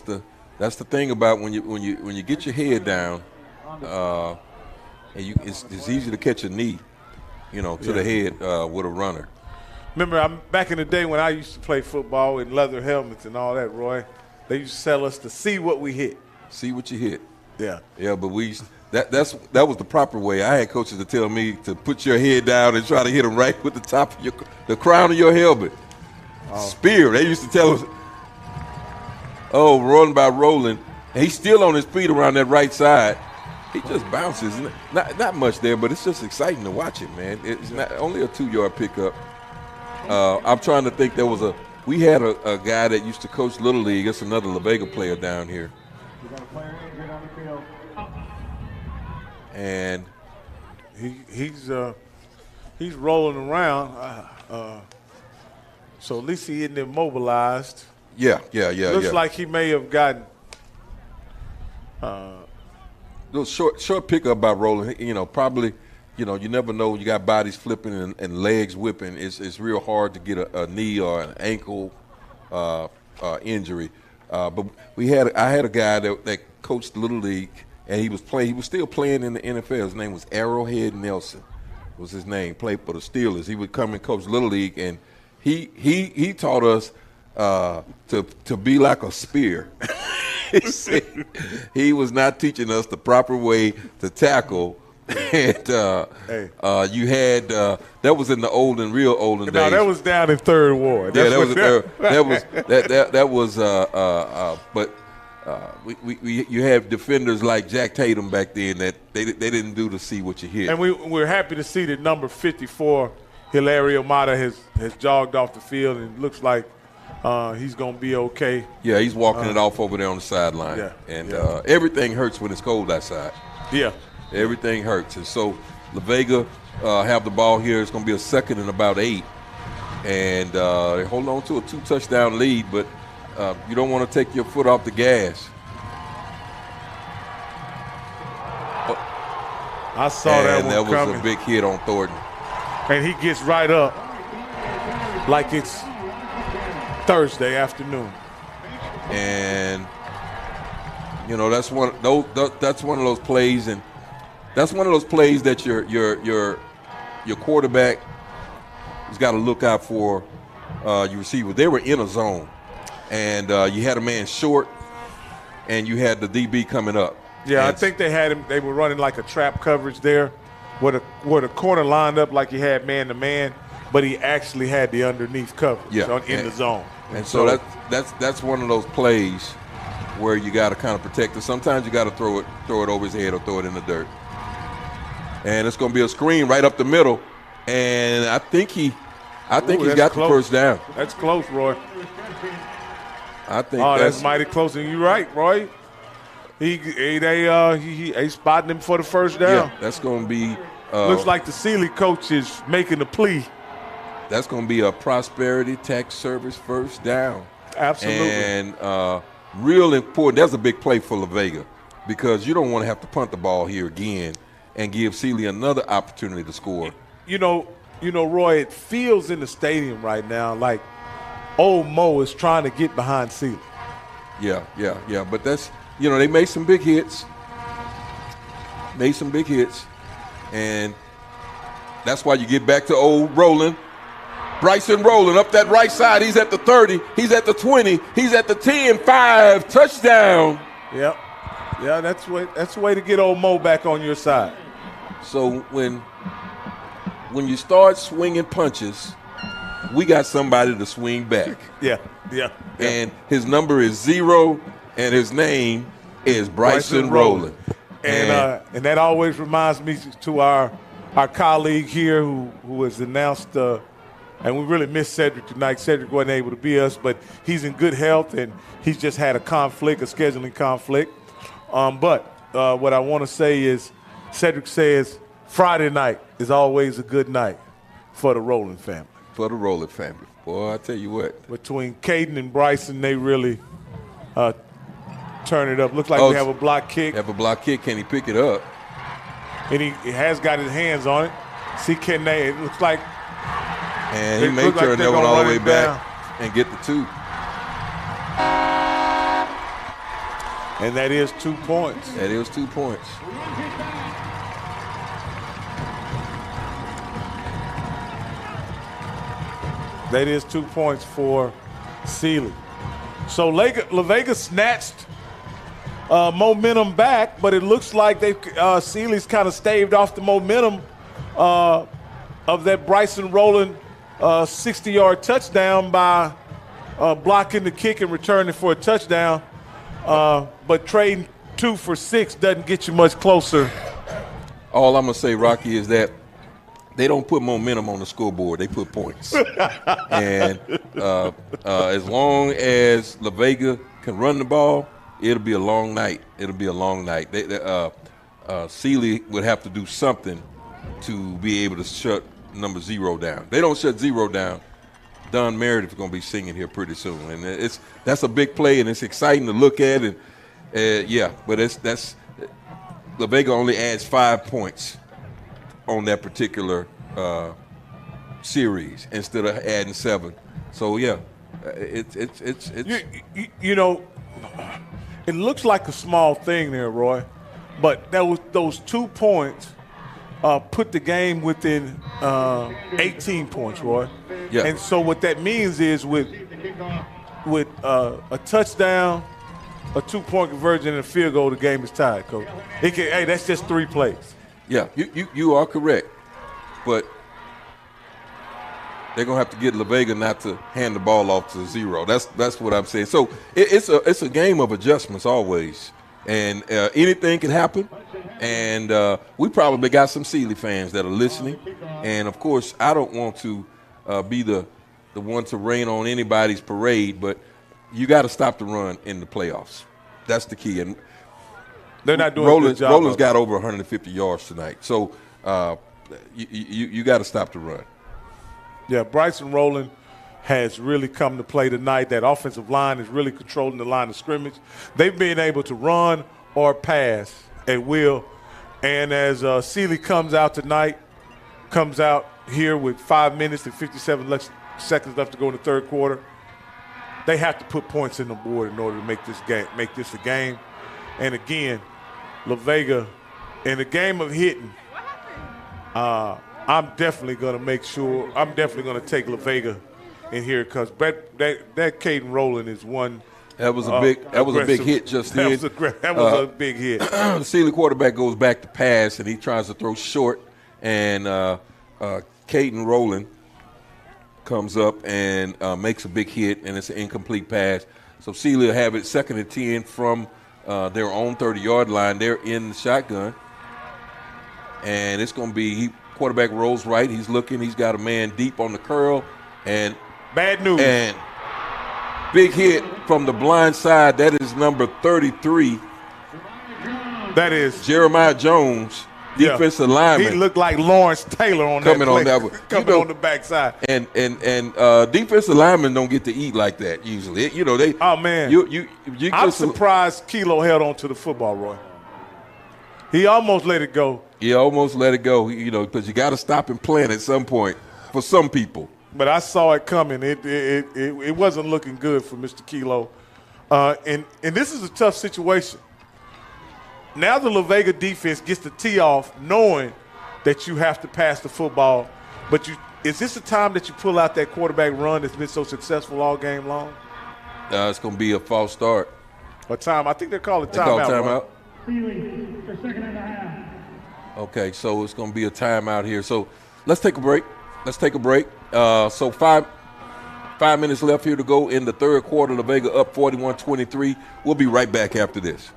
that's the thing about when you get your head down, and it's easy to catch a knee, you know, to the head with a runner. Remember, back in the day when I used to play football in leather helmets and all that, Roy, they used to tell us to see what we hit. See what you hit. Yeah. Yeah, but that was the proper way. I had coaches to tell me to put your head down and try to hit them right with the top of the crown of your helmet. Spear. They used to tell us, run by rolling. And he's still on his feet around that right side. He just bounces. Not much there, but it's just exciting to watch it, man. It's not only a 2-yard pickup. I'm trying to think. We had a guy that used to coach Little League. It's another La Vega player down here. And he's rolling around. So at least he isn't immobilized. Yeah. Looks like he may have gotten little short pickup by rolling. You know, probably. You know, you never know. You got bodies flipping and legs whipping. It's real hard to get a knee or an ankle injury. But I had a guy that coached Little League, and he was still playing in the NFL. His name was Arrowhead Nelson, was his name. Played for the Steelers. He would come and coach Little League, and he taught us to be like a spear. He said he was not teaching us the proper way to tackle. And you had that was in the real olden days. No, that was down in Third Ward. Yeah, that was but you have defenders like Jack Tatum back then that they didn't do to see what you hit. And we're happy to see that number 54, Hilario Mata, has jogged off the field and looks like he's going to be okay. Yeah, he's walking it off over there on the sideline. Yeah, and everything hurts when it's cold outside. Yeah. Everything hurts. And so La Vega have the ball here. It's going to be a second and about 8. And they hold on to a 2-touchdown lead, but you don't want to take your foot off the gas. I saw that one coming. And that was a big hit on Thornton. And he gets right up like it's Thursday afternoon. And, you know, that's one of those plays, and that's one of those plays that your quarterback has got to look out for your receiver. They were in a zone, and you had a man short, and you had the DB coming up. Yeah, I think they had him. They were running like a trap coverage there, where the corner lined up like he had man-to-man, but he actually had the underneath coverage in the zone. And so that's one of those plays where you got to kind of protect it. Sometimes you got to throw it over his head or throw it in the dirt. And it's going to be a screen right up the middle, and I think he's got the first down. That's close, Roy. I think that's mighty close, and you're right, Roy. They spotting him for the first down. Yeah, that's going to be. Looks like the Sealy coach is making a plea. That's going to be a Prosperity Tax Service first down. Absolutely. And real important. That's a big play for La Vega, because you don't want to have to punt the ball here again and give Sealy another opportunity to score. You know, Roy, it feels in the stadium right now like old Mo is trying to get behind Sealy. Yeah. But that's, they made some big hits. And that's why you get back to old Roland. Bryson Rowland up that right side. He's at the 30. He's at the 20. He's at the 10. 5. Touchdown. Yep. Yeah, that's the way to get old Mo back on your side. So when you start swinging punches, we got somebody to swing back. Yeah. And his number is 0, and his name is Bryson Rowland. And that always reminds me to our colleague here who has announced, and we really miss Cedric tonight. Cedric wasn't able to be us, but he's in good health, and he's just had a scheduling conflict. But what I want to say is, Cedric says Friday night is always a good night. for the Rowland family. For the Rowland family. Boy, I tell you what. Between Caden and Bryson, they really turn it up. Looks like we have a block kick. Have a block kick. Can he pick it up? And he has got his hands on it. See, can they? It looks like. And he may turn that one all the way back and get the 2. And that is 2 points. That is 2 points. That is 2 points for Sealy. So La Vega snatched momentum back, but it looks like Sealy's kind of staved off the momentum of that Bryson Rowland 60-yard touchdown by blocking the kick and returning for a touchdown. But trading 2 for 6 doesn't get you much closer. All I'm going to say, Rocky, is that they don't put momentum on the scoreboard. They put points. And as long as La Vega can run the ball, it'll be a long night. It'll be a long night. Sealy would have to do something to be able to shut number 0 down. They don't shut 0 down. Don Meredith is going to be singing here pretty soon. And that's a big play, and it's exciting to look at. And but that's La Vega only adds 5 points on that particular series instead of adding 7. So it's it looks like a small thing there, Roy, but those 2 points put the game within 18 points, Roy. Yeah. And so what that means is with a touchdown, a 2-point conversion, and a field goal, the game is tied, Coach. That's just 3 plays. Yeah, you are correct, but they're gonna have to get La Vega not to hand the ball off to 0. That's what I'm saying. So it's a game of adjustments always, and anything can happen. And we probably got some Sealy fans that are listening, and of course I don't want to be the one to rain on anybody's parade, but you got to stop the run in the playoffs. That's the key. And they're not doing a good job. Roland's got over 150 yards tonight, so you got to stop the run. Yeah, Bryson Rowland has really come to play tonight. That offensive line is really controlling the line of scrimmage. They've been able to run or pass at will. And as Sealy comes out here with 5 minutes and 57 seconds left to go in the third quarter, they have to put points in the board in order to make this a game. And again, La Vega, in the game of hitting, I'm definitely going to take La Vega in here because that Caden Rowland is one. That was a big hit just then. That was a big hit. The Sealy quarterback goes back to pass, and he tries to throw short, and Caden Rowland comes up and makes a big hit, and it's an incomplete pass. So Sealy will have it 2nd and 10 from their own 30-yard line. They're in the shotgun, and it's going to be quarterback rolls right. He's looking. He's got a man deep on the curl, and bad news. And big hit from the blind side. That is number 33. That is Jeremiah Jones, defensive lineman. He looked like Lawrence Taylor on that play. Coming on the backside. And defensive linemen don't get to eat like that usually. They. Oh man. I'm surprised Kilo held on to the football, Roy. He almost let it go. He almost let it go. Because you got to stop and plant at some point for some people. But I saw it coming. It wasn't looking good for Mr. Kilo. And this is a tough situation. Now the La Vega defense gets the tee off knowing that you have to pass the football. But is this the time that you pull out that quarterback run that's been so successful all game long? It's going to be a false start. A time. I think they're calling timeout. Timeout. For 2nd and a half. Okay, so it's going to be a timeout here. So let's take a break. So five minutes left here to go in the third quarter. La Vega up 41-23. We'll be right back after this.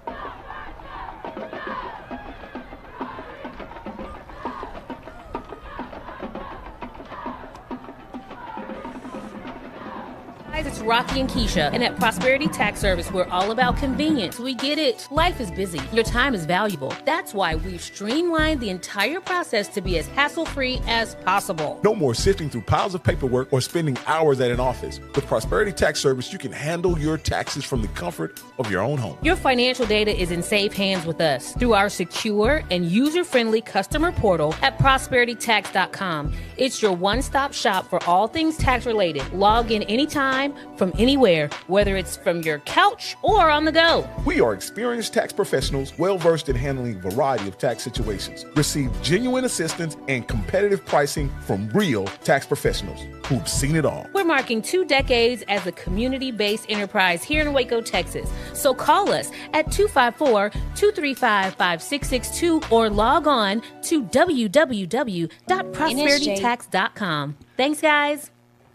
Guys, it's Rocky and Keisha, and at Prosperity Tax Service, we're all about convenience. We get it. Life is busy. Your time is valuable. That's why we've streamlined the entire process to be as hassle-free as possible. No more sifting through piles of paperwork or spending hours at an office. With Prosperity Tax Service, you can handle your taxes from the comfort of your own home. Your financial data is in safe hands with us through our secure and user-friendly customer portal at prosperitytax.com. It's your one-stop shop for all things tax-related. Log in anytime, from anywhere, whether it's from your couch or on the go. We are experienced tax professionals well-versed in handling a variety of tax situations. Receive genuine assistance and competitive pricing from real tax professionals who've seen it all. We're marking 2 decades as a community-based enterprise here in Waco, Texas. So call us at 254-235-5662 or log on to www.prosperitytax.com. Thanks, guys.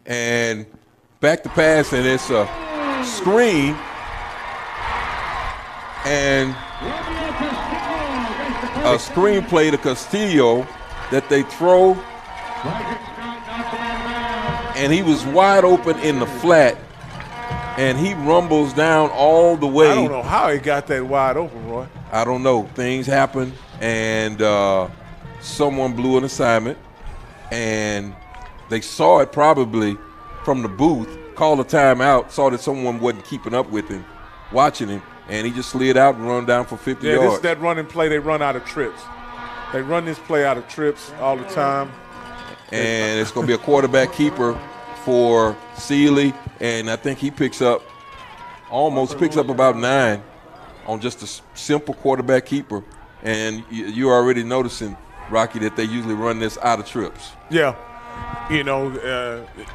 And back to pass, and it's a screen. And a screenplay to Castillo that they throw. And he was wide open in the flat. And he rumbles down all the way. I don't know how he got that wide open, Roy. I don't know. Things happen. And someone blew an assignment. And they saw it probably from the booth, called a timeout, saw that someone wasn't keeping up with him, watching him, and he just slid out and run down for 50 yards. This is that running play they run out of trips. They run this play out of trips all the time. And it's going to be a quarterback keeper for Sealy, and I think he picks up about 9 on just a simple quarterback keeper. And you're already noticing, Rocky, that they usually run this out of trips. Yeah. You know,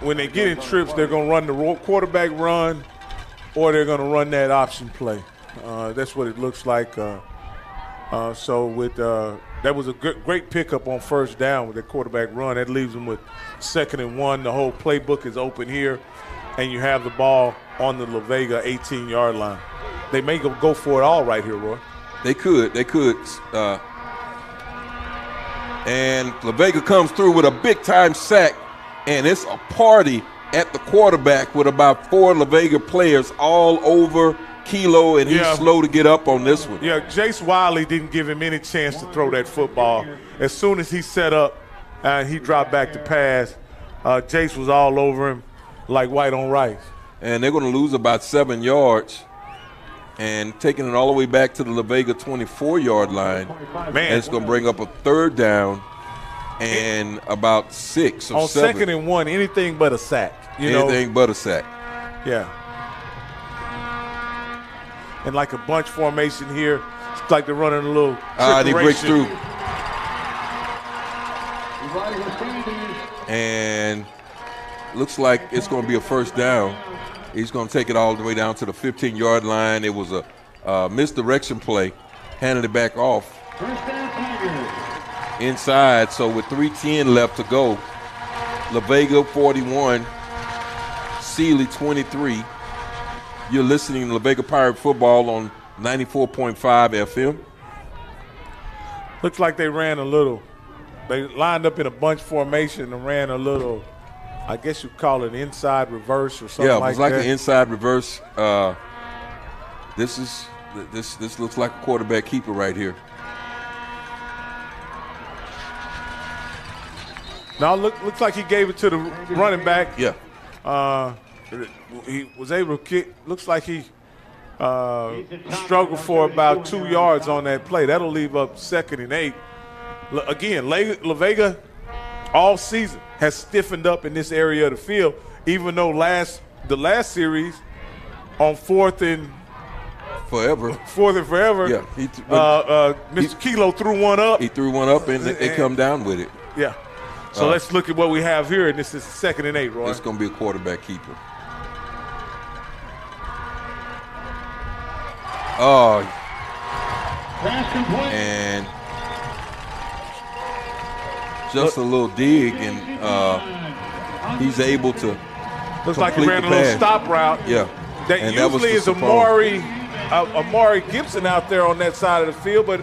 when they get in trips, they're going to run the quarterback run, or they're going to run that option play. That's what it looks like. So with that was a great pickup on first down with the quarterback run. That leaves them with 2nd and 1. The whole playbook is open here, and you have the ball on the La Vega 18-yard line. They may go for it all right here, Roy. They could. And La Vega comes through with a big-time sack, and it's a party at the quarterback with about 4 La Vega players all over Kilo, and he's slow to get up on this one. Yeah, Jace Wiley didn't give him any chance to throw that football. As soon as he set up and he dropped back to pass, Jace was all over him like white on rice. And they're going to lose about 7 yards and taking it all the way back to the La Vega 24-yard line. Man. And it's going to bring up a 3rd down and about 6 or 7. On 2nd and 1, anything but a sack. Anything but a sack. Yeah. And like a bunch formation here, it's like they're running a little and he breaks through. And looks like it's going to be a 1st down. He's going to take it all the way down to the 15-yard line. It was a misdirection play. Handed it back off. Inside, so with 3:10 left to go, La Vega 41, Sealy 23. You're listening to La Vega Pirate Football on 94.5 FM. Looks like they ran a little. They lined up in a bunch formation and ran a little, I guess you'd call it inside reverse or something like that. Yeah, it was like an inside reverse. This looks like a quarterback keeper right here. Now looks like he gave it to the running back. Yeah. He was able to kick. Looks like he struggled for about 2 yards on that play. That'll leave up 2nd and 8. Again, La Vega all season has stiffened up in this area of the field, even though the last series on 4th and forever. Yeah, Mr. Kilo threw one up. He threw one up, and they come down with it. Yeah. So let's look at what we have here, and this is 2nd and 8, Roy. It's going to be a quarterback keeper. Oh. And just a little dig, and he's able to looks like he ran a little stop route. Yeah. That usually is Amari Gibson out there on that side of the field, but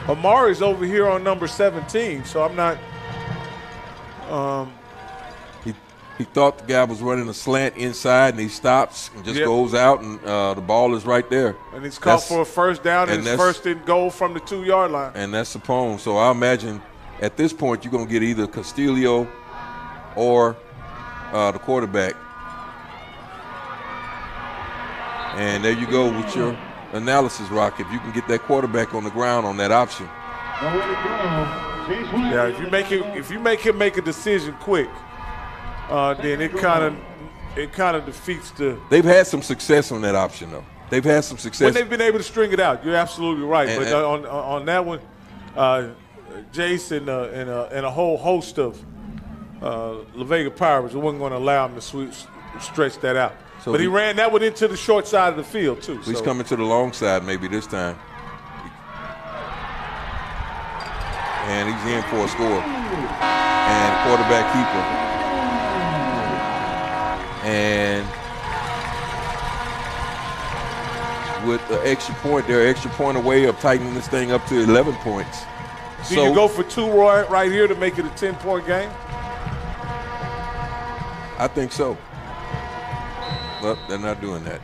Amari's over here on number 17, so I'm not He thought the guy was running a slant inside, and he stops and just goes out, and the ball is right there. And he's caught for a first down, and it's first and goal from the 2-yard line. And that's Sapone. So I imagine at this point you're going to get either Castillo or the quarterback. And there you go with your analysis, Rock. If you can get that quarterback on the ground on that option. Yeah, if you make him make a decision quick, then it kind of defeats the. They've had some success on that option, though. They've had some success when they've been able to string it out. You're absolutely right. But on that one, Jace and a whole host of La Vega Pirates wasn't going to allow him to stretch that out. So but he ran that one into the short side of the field too. He's coming to the long side maybe this time. And he's in for a score. And quarterback keeper. And with the extra point, they're an extra point away of tightening this thing up to 11 points. Do you go for 2, Roy, right here to make it a 10-point game? I think so. But they're not doing that.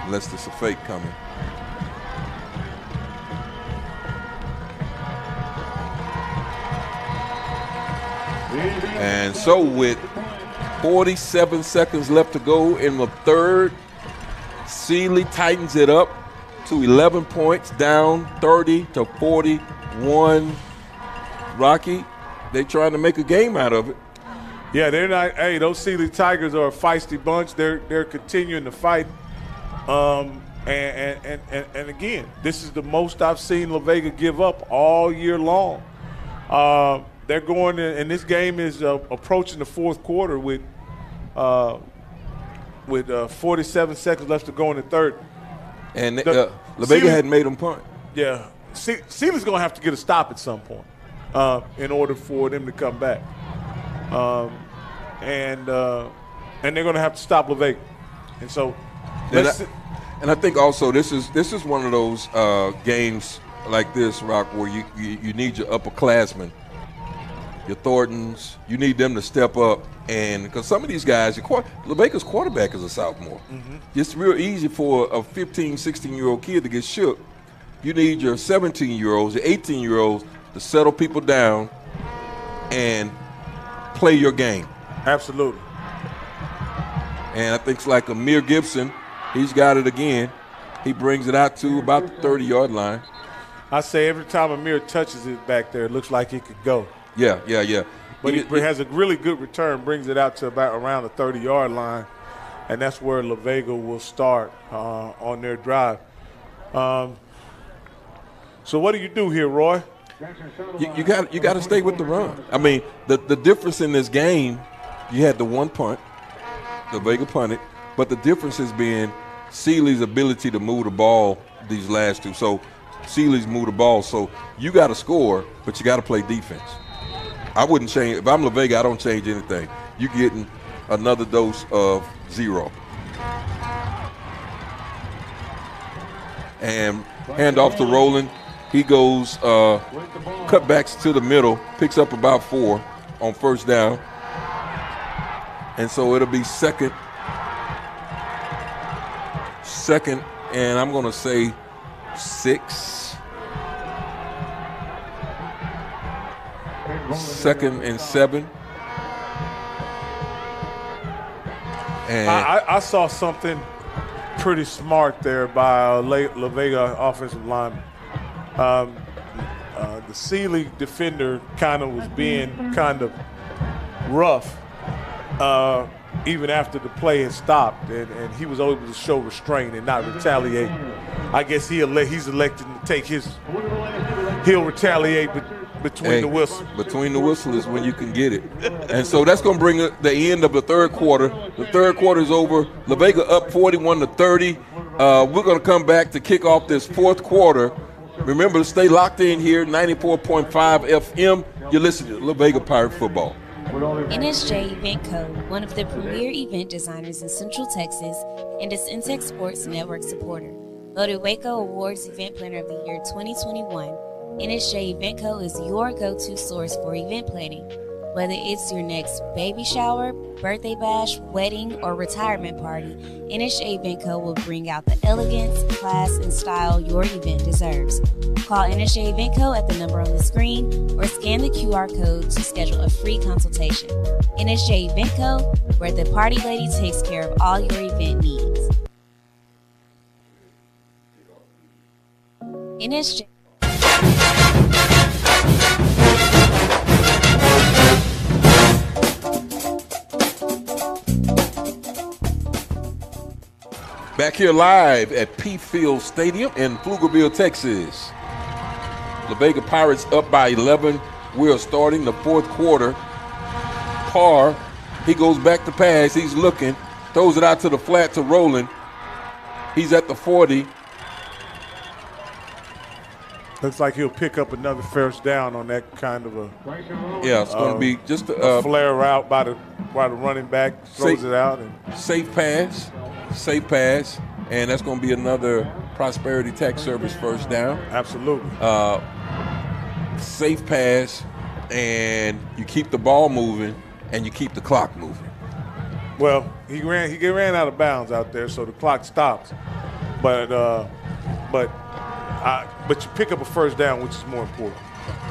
Unless there's a fake coming. And so with 47 seconds left to go in the third, Sealy tightens it up to 11 points, down 30-41. Rocky, they trying to make a game out of it. Yeah, they're not. Hey, those Sealy Tigers are a feisty bunch. They're continuing to fight. And again, this is the most I've seen La Vega give up all year long. They're going in, and this game is approaching the fourth quarter with 47 seconds left to go in the third. And La Vega hadn't made them punt. Yeah, Sealy's going to have to get a stop at some point in order for them to come back. And they're going to have to stop La Vega. And so, and I think also this is one of those games like this, Rock, where you need your upperclassmen, your Thorntons. You need them to step up, and because some of these guys, La Vega's quarterback is a sophomore. Mm-hmm. It's real easy for a 15, 16-year-old kid to get shook. You need your 17-year-olds, your 18-year-olds to settle people down and play your game. Absolutely. And I think it's like Amir Gibson. He's got it again. He brings it out to about the 30-yard line. I say every time Amir touches it back there, it looks like it could go. Yeah. But he has a really good return, brings it out to about around the 30-yard line, and that's where La Vega will start on their drive. So what do you do here, Roy? You got to stay with the run. I mean, the difference in this game, you had the one punt, La Vega punted, but the difference has been Sealy's ability to move the ball these last two. So Sealy's moved the ball, so you got to score, but you got to play defense. I wouldn't change. If I'm La Vega, I don't change anything. You're getting another dose of 0. And handoff to Roland. He goes cutbacks to the middle, picks up about 4 on first down. And so it'll be second, and I'm going to say 6. 2nd and 7. And I saw something pretty smart there by La Vega offensive lineman. The Sealy defender kind of was being kind of rough even after the play had stopped, and he was able to show restraint and not retaliate. I guess he's elected to take he'll retaliate between the whistle. Between the whistle is when you can get it. And so that's going to bring the end of the third quarter. The third quarter is over. La Vega up 41-30. We're going to come back to kick off this fourth quarter. Remember to stay locked in here, 94.5 FM. You're listening to La Vega Pirate Football. NSJ Event Co., one of the premier event designers in Central Texas and a Centex Sports Network supporter. Voted Waco Awards Event Planner of the Year 2021. NSJ Event Co. is your go-to source for event planning. Whether it's your next baby shower, birthday bash, wedding, or retirement party, NSJ Event Co. will bring out the elegance, class, and style your event deserves. Call NSJ Event Co. at the number on the screen or scan the QR code to schedule a free consultation. NSJ Event Co., where the party lady takes care of all your event needs. NSJ. Back here live at P Field Stadium in Pflugerville, Texas. The Vega Pirates up by 11. We're starting the fourth quarter. Parr, he goes back to pass. He's looking, throws it out to the flat to Rowland. He's at the 40. Looks like he'll pick up another first down on that kind of a. Yeah, it's going to be just a flare route by the running back throws it out and safe pass, and that's going to be another Prosperity Tech Service first down. Absolutely. Safe pass, and you keep the ball moving, and you keep the clock moving. Well, he ran out of bounds out there, so the clock stops. But you pick up a first down, which is more important,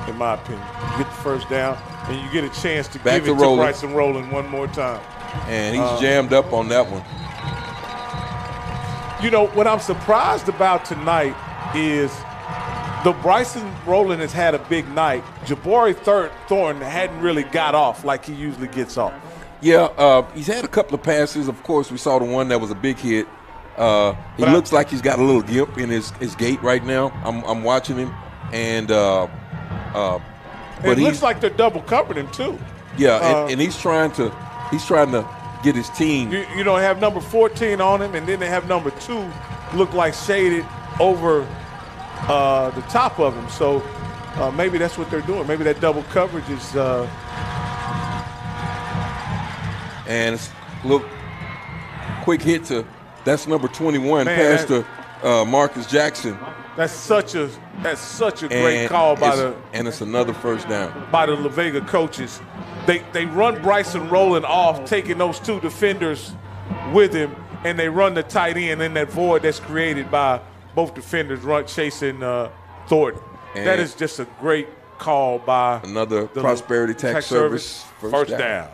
in my opinion. You get the first down, and you get a chance to give it to Bryson Rowland one more time. And he's jammed up on that one. You know, what I'm surprised about tonight is the Bryson Rowland has had a big night. Jabari Thornton hadn't really got off like he usually gets off. Yeah, he's had a couple of passes. Of course, we saw the one that was a big hit. He looks like he's got a little gimp in his gait right now. I'm watching him, and it looks like they're double covering him too. Yeah, and he's trying to get his team. You don't have number 14 on him, and then they have number 2 look like shaded over the top of him. So maybe that's what they're doing. Maybe that double coverage is. And it's a little quick hit to. That's number 21, pass to Marcus Jackson. That's such a great call and it's another first down by the La Vega coaches. They run Bryson Rowland off, taking those 2 defenders with him, and they run the tight end in that void that's created by both defenders chasing Thornton. And that is just a great call by another Prosperity Tech Service first down.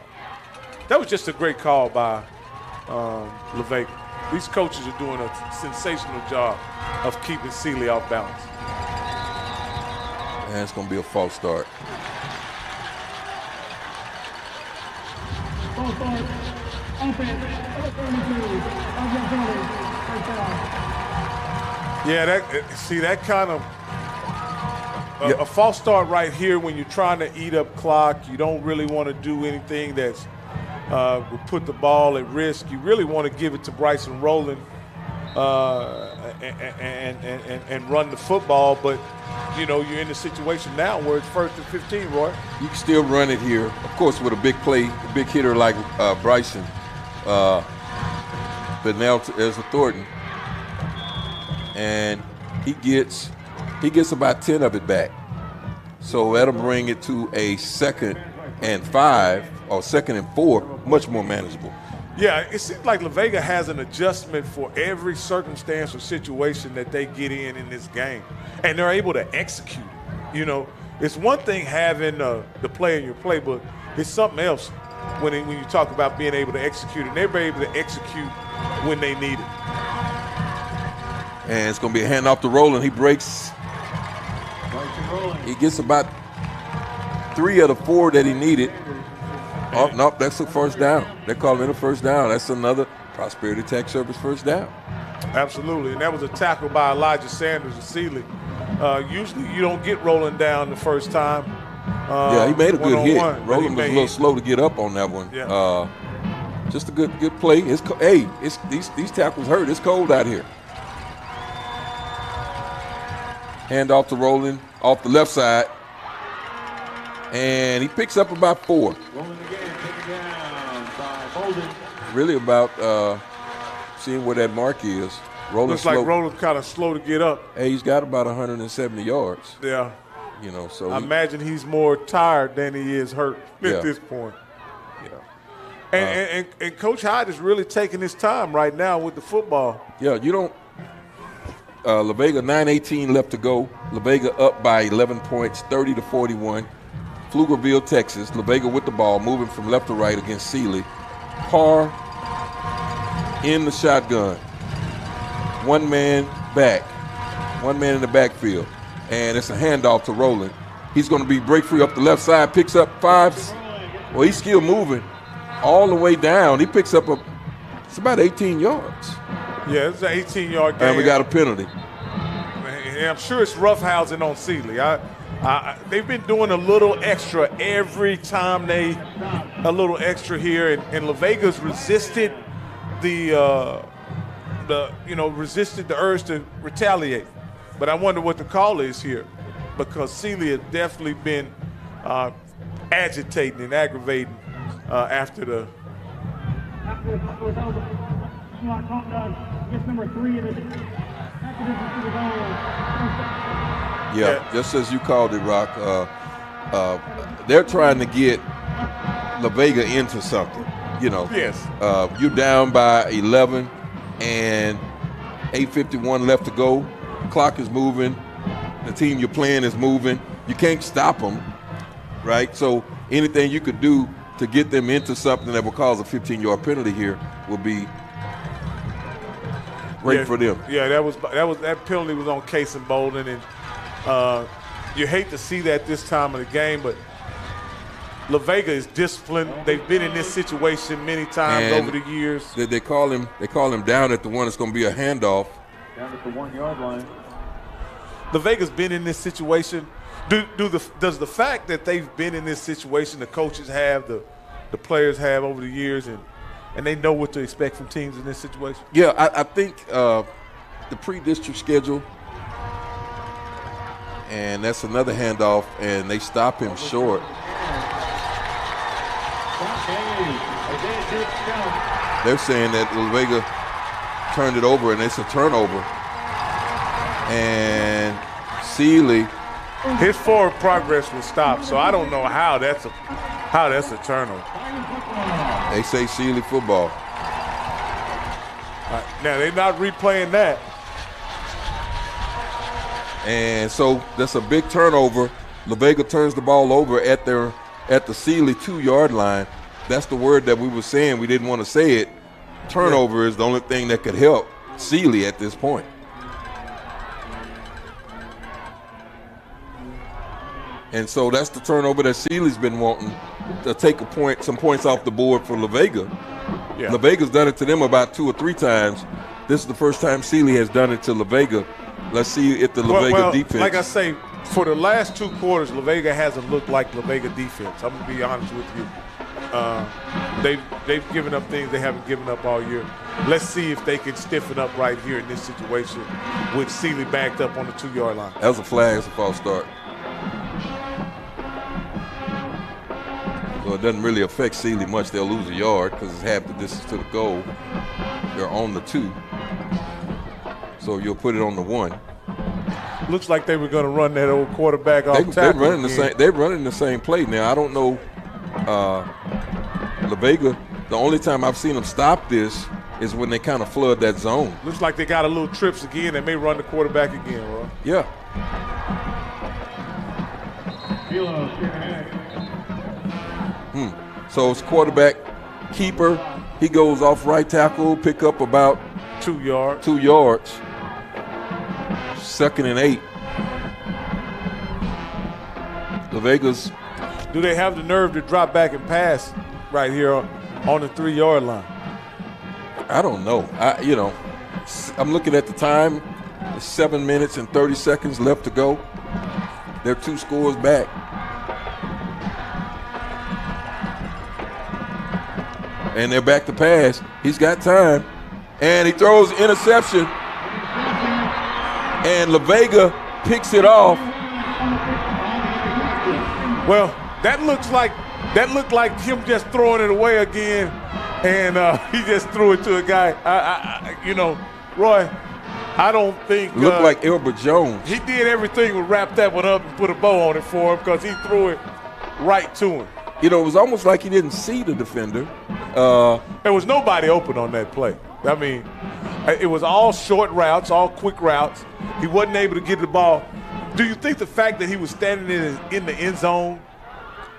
That was just a great call by La Vega. These coaches are doing a sensational job of keeping Sealy off balance. And it's going to be a false start. False start. Offense. Yeah, that kind of a false start right here when you're trying to eat up clock. You don't really want to do anything that's would put the ball at risk. You really want to give it to Bryson Rowland and run the football, but you know you're in a situation now where it's 1st and 15, Roy. You can still run it here, of course, with a big play, a big hitter like Bryson. But now there's a Thornton, and he gets about 10 of it back. So that'll bring it to a 2nd and 5 or 2nd and 4, much more manageable. Yeah, it seems like La Vega has an adjustment for every circumstance or situation that they get in this game, and they're able to execute it. You know, it's one thing having the play in your playbook. It's something else when you talk about being able to execute, and they're able to execute when they need it. And it's going to be a handoff to Rowland. He breaks. He gets about 3 of the 4 that he needed. Oh, no, that's a first down. They're calling it a first down. That's another Prosperity Tech Service first down. Absolutely, and that was a tackle by Elijah Sanders of Sealy. Usually you don't get Rowland down the first time. Yeah, he made a good hit. Rowland was a little hit. slow to get up on that one. Yeah. Just a good play. These tackles hurt. It's cold out here. Hand off to Rowland off the left side. And he picks up about 4. Really about seeing where that mark is. Looks like Rowland kind of slow to get up. Hey, he's got about 170 yards. Yeah. You know, so I imagine he's more tired than he is hurt at this point. Yeah. And Coach Hyde is really taking his time right now with the football. Yeah, you don't. La Vega 9:18 left to go. La Vega up by 11 points, 30-41. Pflugerville, Texas. La Vega with the ball, moving from left to right against Sealy. Carr in the shotgun. One man back. One man in the backfield. And it's a handoff to Rowland. He's going to be break free up the left side, picks up 5. Well, he's still moving all the way down. He picks up it's about 18 yards. Yeah, it's an 18-yard gain. And we got a penalty. And I'm sure it's roughhousing on Sealy. They've been doing a little extra every time a little extra here, and La Vega's resisted resisted the urge to retaliate. But I wonder what the call is here, because Sealy has definitely been agitating and aggravating after the. Yeah, just as you called it, Rock. They're trying to get La Vega into something. You know, yes. You're down by 11, and 8:51 left to go. Clock is moving. The team you're playing is moving. You can't stop them, right? So anything you could do to get them into something that will cause a 15-yard penalty here would be great for them. Yeah, that penalty was on Case and Bolden, and you hate to see that this time of the game, but La Vega is disciplined. They've been in this situation many times over the years. They call him down at the one. It's going to be a handoff. Down at the 1 yard line. La Vega's been in this situation. Does the fact that they've been in this situation, the coaches have, the players have over the years, and they know what to expect from teams in this situation? Yeah, I think the pre-district schedule, and that's another handoff, and they stop him short. They're saying that La Vega turned it over, and it's a turnover. And Sealy, his forward progress was stopped, so I don't know how that's a turnover. They say Sealy football. Now they're not replaying that. And so that's a big turnover. La Vega turns the ball over at the Sealy 2-yard line. That's the word that we were saying. We didn't want to say it. Turnover is the only thing that could help Sealy at this point. And so that's the turnover that Sealy's been wanting to take some points off the board for La Vega. Yeah. La Vega's done it to them about 2 or 3 times. This is the first time Sealy has done it to La Vega. Let's see if the La Vega defense. Like I say, for the last 2 quarters, La Vega hasn't looked like La Vega defense. I'm going to be honest with you. They've given up things they haven't given up all year. Let's see if they can stiffen up right here in this situation with Sealy backed up on the 2-yard line. That was a flag. It's a false start. So it doesn't really affect Sealy much. They'll lose a yard because it's half the distance to the goal. They're on the 2. So you'll put it on the 1. Looks like they were going to run that old quarterback off tackle. They're running the same play now. I don't know. La Vega, the only time I've seen them stop this is when they kind of flood that zone. Looks like they got a little trips again. They may run the quarterback again, Roy. Yeah. So it's quarterback keeper. He goes off right tackle, pick up about 2 yards. 2 yards. 2nd and 8. La Vega's. Do they have the nerve to drop back and pass right here on the 3-yard line? I don't know. I'm looking at the time. It's 7 minutes and 30 seconds left to go. They're 2 scores back. And they're back to pass. He's got time. And he throws interception. And La Vega picks it off. Well, that looked like him just throwing it away again, and he just threw it to a guy. Roy, I don't think looked like Elbert Jones. He did everything to wrap that one up and put a bow on it for him because he threw it right to him. You know, it was almost like he didn't see the defender. There was nobody open on that play. I mean, it was all short routes, all quick routes. He wasn't able to get the ball. Do you think the fact that he was standing in the end zone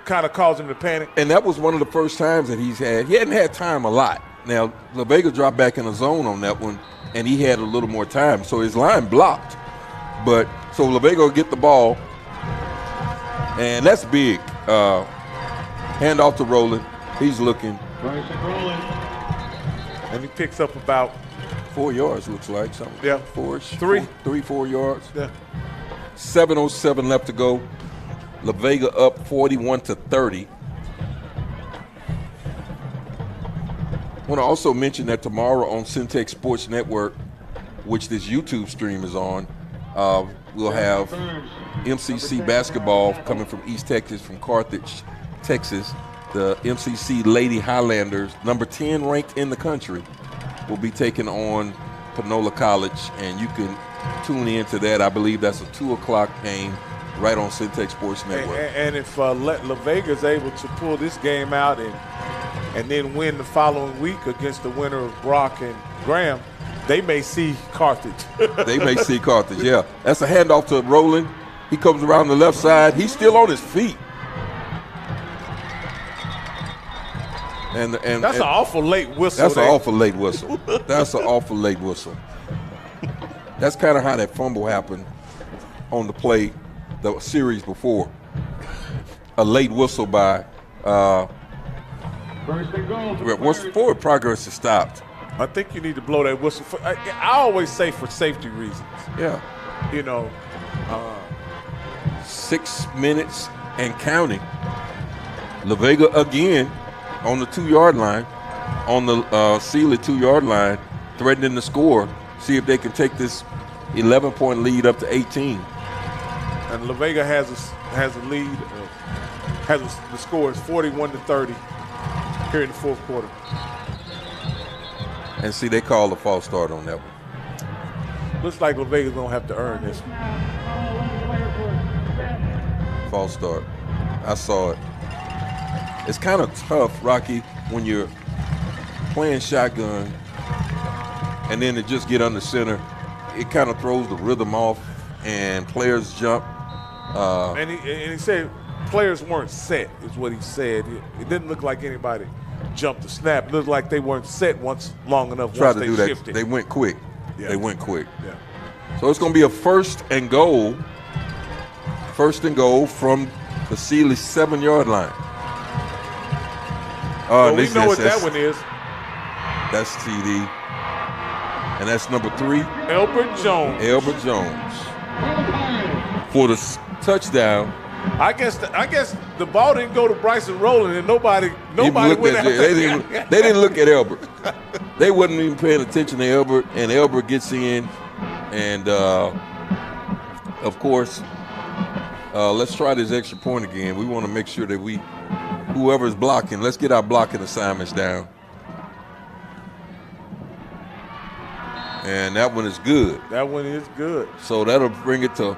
kind of caused him to panic? And that was one of the first times that he hadn't had time a lot. Now, Vega dropped back in the zone on that one, and he had a little more time. So his line blocked. But so Vega will get the ball, and that's big. Hand off to Roland. He's looking. And he picks up about 4 yards, looks like. Something. Yeah. 4 yards. Yeah. 7:07 left to go. Vega up 41-30. I want to also mention that tomorrow on Centex Sports Network, which this YouTube stream is on, we'll have MCC basketball coming from East Texas, from Carthage, Texas. The MCC Lady Highlanders, number 10 ranked in the country, will be taking on Panola College, and you can tune in to that. I believe that's a 2 o'clock game right on Centex Sports Network. And if La Vega is able to pull this game out and then win the following week against the winner of Brock and Graham, they may see Carthage. They may see Carthage, yeah. That's a handoff to Roland. He comes around the left side. He's still on his feet. And that's an awful late whistle. That's an awful late whistle. That's an awful late whistle. That's kind of how that fumble happened on the play, the series before. A late whistle by once forward progress is stopped. I think you need to blow that whistle. I always say for safety reasons. Yeah. You know. 6 minutes and counting. La Vega again on the 2-yard line, on the Sealy 2-yard line, threatening to score. See if they can take this 11-point lead up to 18. And La Vega has a lead. The score is 41-30 here in the fourth quarter. And see, they called a false start on that one. Looks like La Vega's gonna have to earn this one. False start. I saw it. It's kind of tough, Rocky, when you're playing shotgun and then to just get under center. It kind of throws the rhythm off and players jump. And he said players weren't set, is what he said. It didn't look like anybody jumped the snap. It looked like they weren't set long enough. Try once to they do that. shifted. They went quick. Yeah. They went quick. Yeah. So it's going to be a first and goal. First and goal from the Sealy 7-yard line. Well, we know what that one is. That's TD. And that's number 3. Elbert Jones. Elbert Jones. For the touchdown. I guess the ball didn't go to Bryson Rowland, and nobody went out there. They didn't look at Elbert. They wasn't even paying attention to Elbert, and Elbert gets in. And, of course, let's try this extra point again. We want to make sure that whoever's blocking, let's get our blocking assignments down. And that one is good. That one is good. So that'll bring it to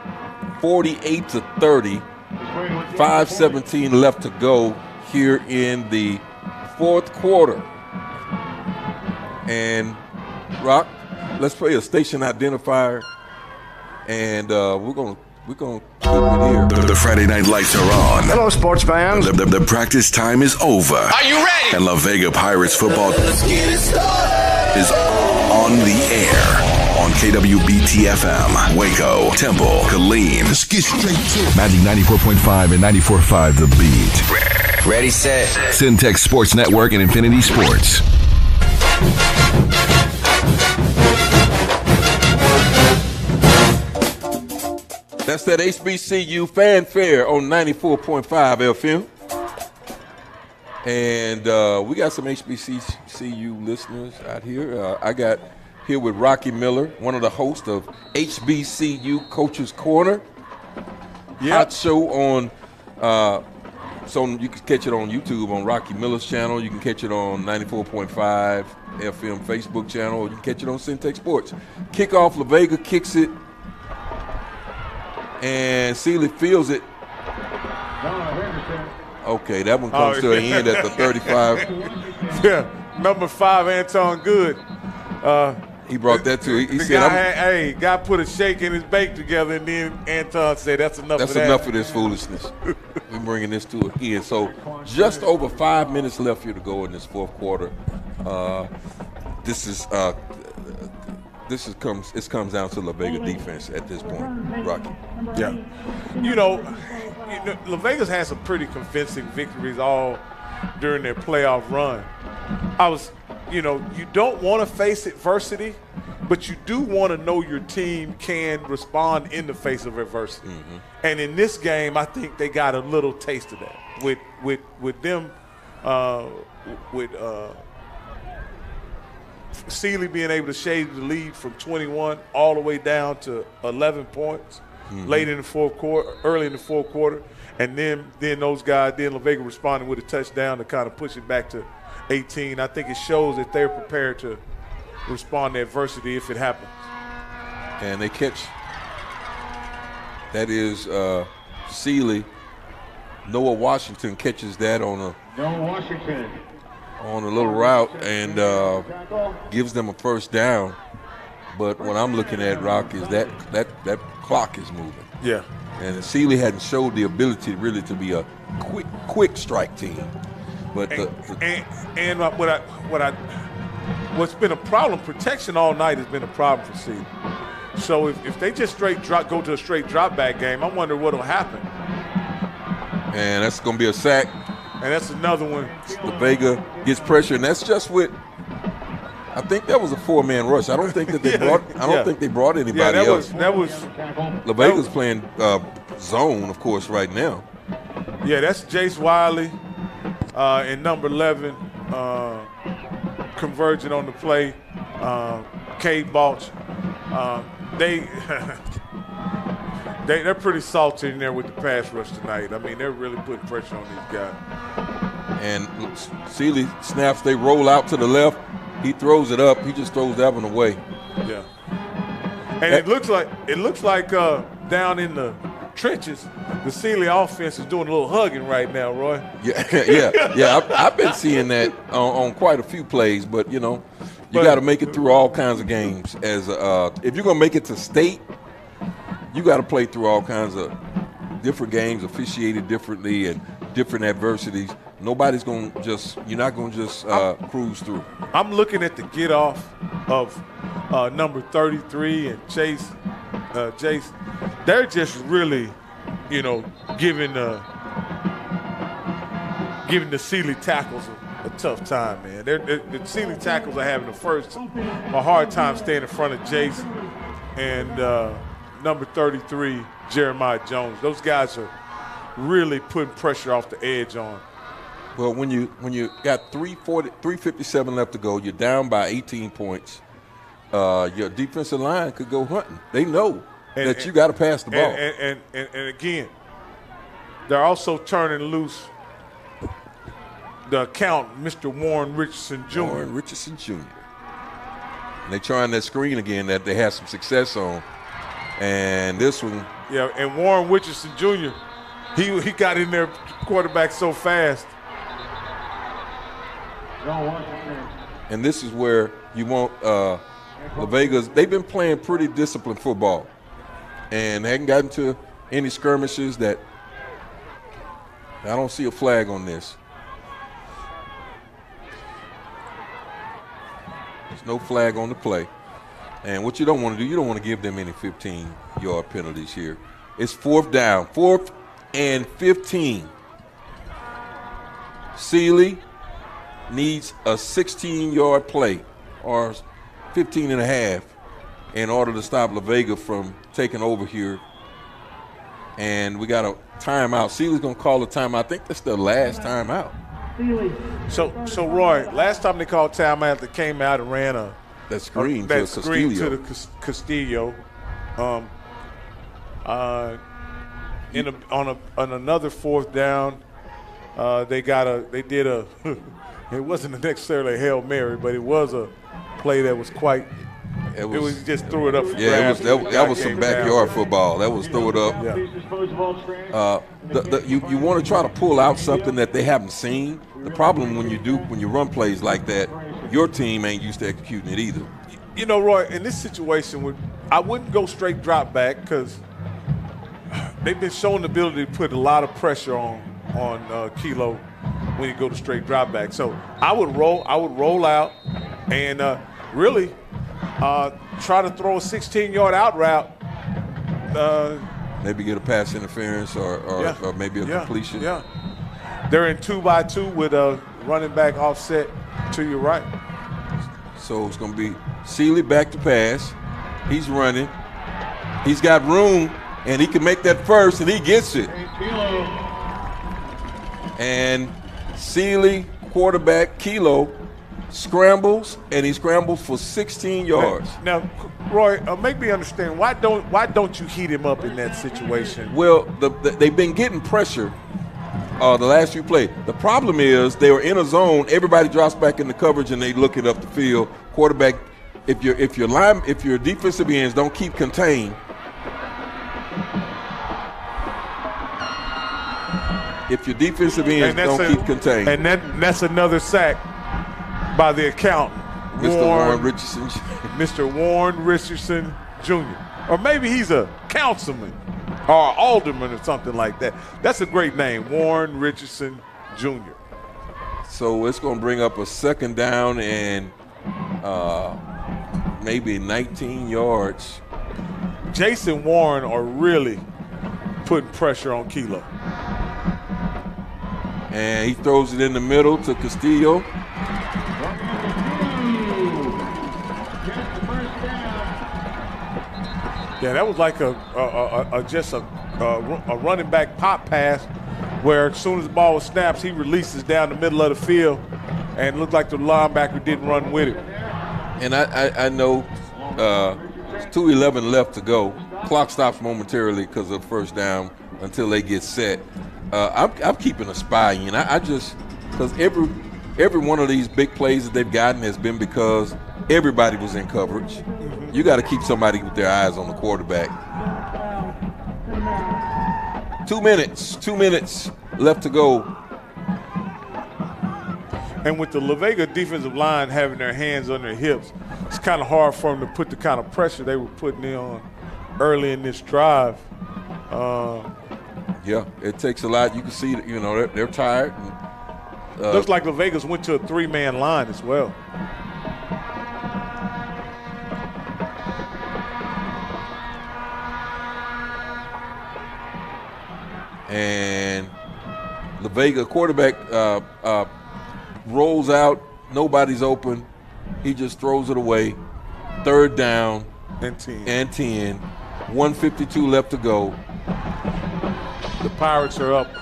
48-30. 5:17 left to go here in the fourth quarter. And Rock, let's play a station identifier, and we're gonna keep it here. The Friday night lights are on. Hello, sports fans. The practice time is over. Are you ready? And La Vega Pirates football is on the air on KWBT-FM, Waco, Temple, Killeen. Let's get straight to it. Magic 94.5 and 94.5 The Beat. Ready, set. Centex Sports Network and Infinity Sports. That's that HBCU fanfare on 94.5 FM. And we got some HBCU listeners out here. I got here with Rocky Miller, one of the hosts of HBCU Coach's Corner. Hot show on So you can catch it on YouTube on Rocky Miller's channel. You can catch it on 94.5 FM Facebook channel. Or you can catch it on Centex Sports. Kickoff, La Vega kicks it. And Sealy fields it. Okay, that one comes to an end at the 35. Yeah, number 5, Anton Good. He brought that to. He said, guy put a shake and his bake together, and then Anton said, that's enough of that. That's enough of this foolishness. We're bringing this to an end. So just over 5 minutes left here to go in this fourth quarter. This comes down to La Vega defense at this point, Rocky. Yeah. You know, La Vega's had some pretty convincing victories all during their playoff run. You don't want to face adversity, but you do want to know your team can respond in the face of adversity. Mm-hmm. And in this game, I think they got a little taste of that with them, with Sealy being able to shave the lead from 21 all the way down to 11 points late in the fourth quarter, early in the fourth quarter, and then those guys, then La Vega responding with a touchdown to kind of push it back to 18. I think it shows that they're prepared to respond to adversity if it happens. And they catch. That is Sealy. Noah Washington catches that on a little route and gives them a first down. But what I'm looking at, Rock, is that clock is moving. Yeah. And Sealy hadn't showed the ability really to be a quick strike team. But what's been a problem, protection all night has been a problem for Sealy. So if they just go to a straight drop back game, I wonder what'll happen. And that's going to be a sack. And that's another one. La Vega gets pressure, and that's just with. I think that was a 4-man rush. I don't think that they brought. I don't think they brought anybody else. La Vega's playing zone, of course, right now. Yeah, that's Jace Wiley and number 11 converging on the play. Cade Balch. They're pretty salty in there with the pass rush tonight. I mean, they're really putting pressure on these guys. And Sealy snaps. They roll out to the left. He throws it up. He just throws that one away. Yeah. And it looks like down in the trenches, the Sealy offense is doing a little hugging right now, Roy. Yeah. I've been seeing that on quite a few plays, but you got to make it through all kinds of games. As if you're gonna make it to state, you got to play through all kinds of different games, officiated differently, and different adversities. You're not going to just cruise through. I'm looking at the get off of number 33 and Jace. They're just really, giving the Sealy tackles a tough time, man. The Sealy tackles are having a hard time staying in front of Jace and number 33, Jeremiah Jones. Those guys are really putting pressure off the edge on. Well, when you got 3:57 left to go, you're down by 18 points. Your defensive line could go hunting. They know that you got to pass the ball. And again, they're also turning loose the account, Mr. Warren Richardson Jr. And they're trying that screen again that they had some success on. And this one. Yeah, and Warren Richardson Jr., he got in there quarterback so fast. And this is where you want La Vega's. They've been playing pretty disciplined football, and they hadn't gotten to any skirmishes that. I don't see a flag on this. There's no flag on the play. And what you don't want to do, you don't want to give them any 15-yard penalties here. It's fourth down, 4th and 15. Sealy needs a 16-yard play or 15 and a half in order to stop La Vega from taking over here. And we got a timeout. Sealy's going to call a timeout. I think that's the last timeout. So Roy, last time they called timeout, they came out and ran that screen to the Castillo. On another fourth down, They did a it wasn't necessarily a Hail Mary, but it was a play that was quite. It was just threw it up. For grabs. That was some backyard football. That was throw it up. Yeah. You want to try to pull out something that they haven't seen. The problem when you run plays like that, your team ain't used to executing it either. You know, Roy, in this situation, I wouldn't go straight drop back because they've been showing the ability to put a lot of pressure on Kilo when you go to straight drop back. So I would roll out and really try to throw a 16-yard out route. Maybe get a pass interference or maybe a completion. Yeah. They're in 2-by-2 with a running back offset to your right. So it's going to be Sealy back to pass. He's running. He's got room, and he can make that first, and he gets it. And Sealy, quarterback, Kilo, scrambles, and he scrambles for 16 yards. Now, Roy, make me understand, why don't you heat him up in that situation? Well, they've been getting pressure the last few plays. The problem is they were in a zone, everybody drops back in the coverage, and they look it up the field. Quarterback, if your defensive ends don't keep contained, keep contained. And that's another sack by the accountant, Mr. Warren Richardson. Mr. Warren Richardson Jr. Or maybe he's a councilman or alderman or something like that. That's a great name, Warren Richardson Jr. So it's going to bring up a second down and maybe 19 yards. Jason Warren are really putting pressure on Kilo. And he throws it in the middle to Castillo. Yeah, that was like a running back pop pass where as soon as the ball snaps, he releases down the middle of the field and looked like the linebacker didn't run with it. And I know it's 2:11 left to go. Clock stops momentarily because of first down until they get set. I'm keeping a spy in. I just because every one of these big plays that they've gotten has been because everybody was in coverage. You got to keep somebody with their eyes on the quarterback. 2 minutes left to go. And with the La Vega defensive line having their hands on their hips, it's kind of hard for them to put the kind of pressure they were putting in on early in this drive. Yeah, it takes a lot. You can see, they're tired. And, looks like La Vegas went to a 3-man line as well. And La Vega quarterback rolls out. Nobody's open. He just throws it away. Third down and 10. 1:52 left to go. The Pirates are up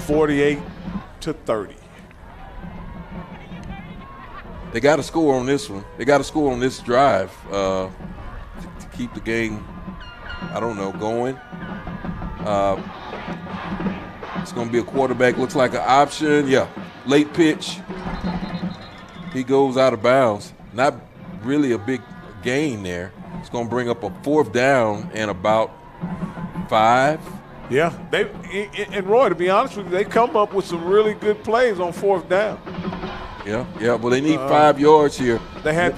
48-30. They got to score on this one. They got to score on this drive to keep the game, going. It's going to be a quarterback. Looks like an option. Yeah, late pitch. He goes out of bounds. Not really a big gain there. It's going to bring up a fourth down and about 5. Yeah, and Roy, to be honest with you, they come up with some really good plays on fourth down. Yeah, but they need 5 yards here. They had,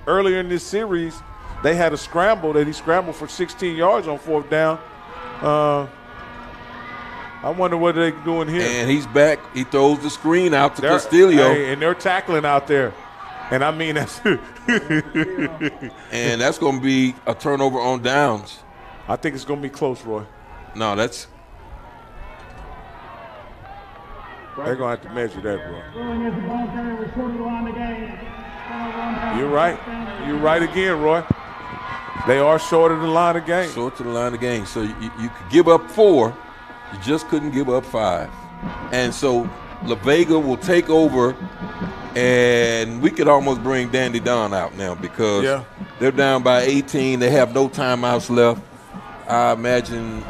earlier in this series, they had a scramble that he scrambled for 16 yards on fourth down. I wonder what they're doing here. And he's back. He throws the screen out to Castillo. And they're tackling out there. And I mean, that's and that's going to be a turnover on downs. I think it's going to be close, Roy. No, that's. They're going to have to measure that, Roy. You're right. You're right again, Roy. They are short of the line of game. Short to the line of game. So you could give up 4. You just couldn't give up 5. And so La Vega will take over, and we could almost bring Dandy Don out now because they're down by 18. They have no timeouts left. I imagine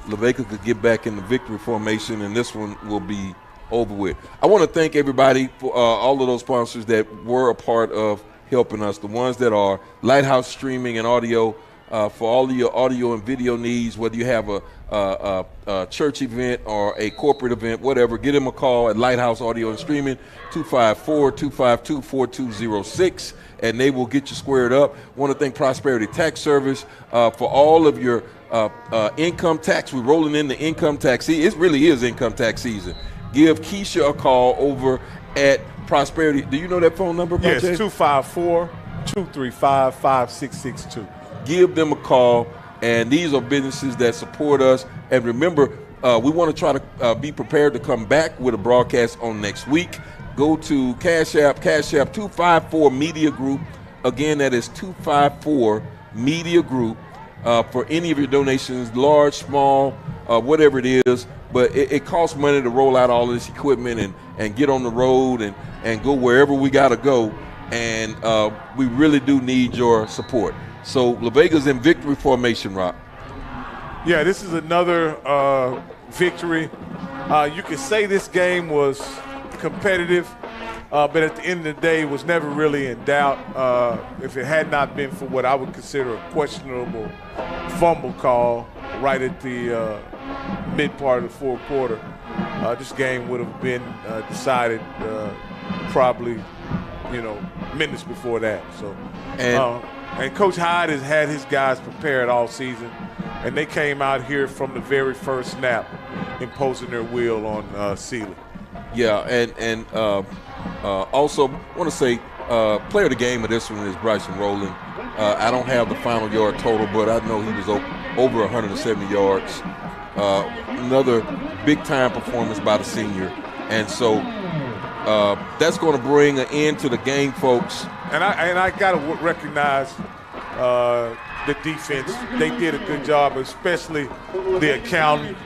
La Vega could get back in the victory formation, and this one will be over with. I want to thank everybody for all of those sponsors that were a part of helping us, the ones that are Lighthouse Streaming and Audio, for all of your audio and video needs, whether you have a church event or a corporate event, whatever, give them a call at Lighthouse Audio and Streaming, 254-252-4206, and they will get you squared up. Want to thank Prosperity Tax Service for all of your income tax. We're rolling in the income tax season. It really is income tax season. Give Keisha a call over at Prosperity. Do you know that phone number? Yes, Jay? 254-235-5662. Give them a call, and these are businesses that support us. And remember, we want to try to be prepared to come back with a broadcast on next week. Go to Cash App 254 Media Group. Again, that is 254 Media Group for any of your donations, large, small, whatever it is. But it costs money to roll out all of this equipment and get on the road and go wherever we got to go. And we really do need your support. So La Vega's in victory formation, Rob. Yeah, this is another victory. You could say this game was competitive, but at the end of the day, it was never really in doubt. If it had not been for what I would consider a questionable fumble call right at the mid part of the fourth quarter, this game would have been decided probably, minutes before that. So, and Coach Hyde has had his guys prepared all season, and they came out here from the very first snap imposing their will on Sealy. Yeah, and also want to say player of the game of this one is Bryson Rowland. I don't have the final yard total, but I know he was over 170 yards. Another big-time performance by the senior. And so that's going to bring an end to the game, folks. And I got to recognize the defense. They did a good job, especially the accountant,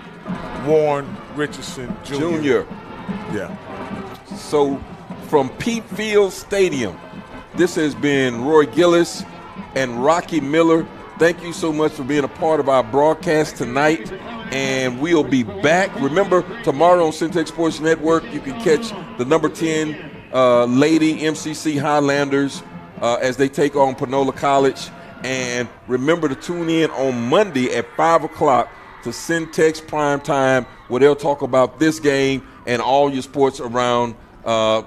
Warren Richardson Jr. Yeah. So from Pete Field Stadium, this has been Roy Gillis and Rocky Miller. Thank you so much for being a part of our broadcast tonight, and we'll be back. Remember, tomorrow on Centex Sports Network, you can catch the number 10 Lady MCC Highlanders as they take on Panola College. And remember to tune in on Monday at 5 o'clock to Centex Primetime, where they'll talk about this game and all your sports around the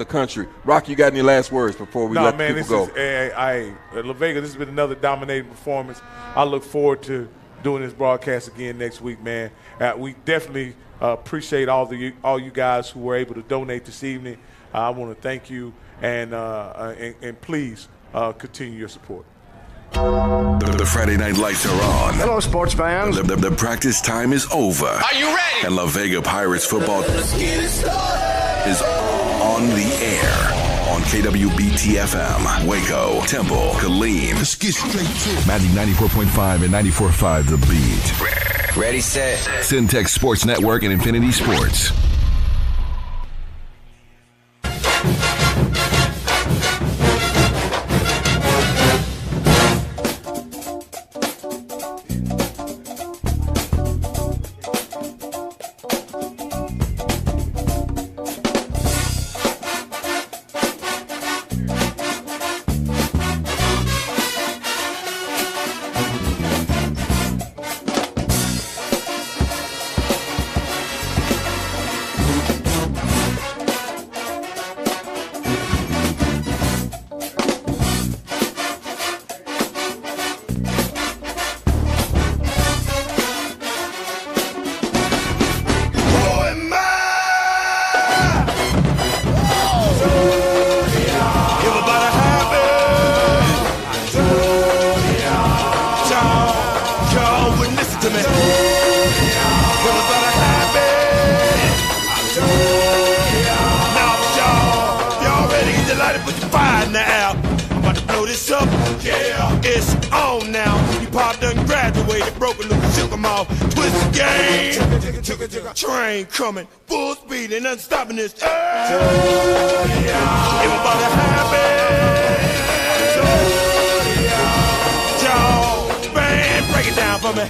country. Rock, you got any last words before we let people go? La Vega, this has been another dominating performance. I look forward to doing this broadcast again next week, man. We definitely appreciate all you guys who were able to donate this evening. I want to thank you, and please continue your support. The Friday night lights are on. Hello, sports fans. The practice time is over. Are you ready? And La Vega Pirates football is on the air on KWBT-FM, Waco, Temple, Killeen. Let's get straight to it. Magic 94.5 and 94.5 The Beat. Ready, set. Centex Sports Network and Infinity Sports. Train coming, full speed and unstopping this. Everybody happy. Y'all, man, break it down for me.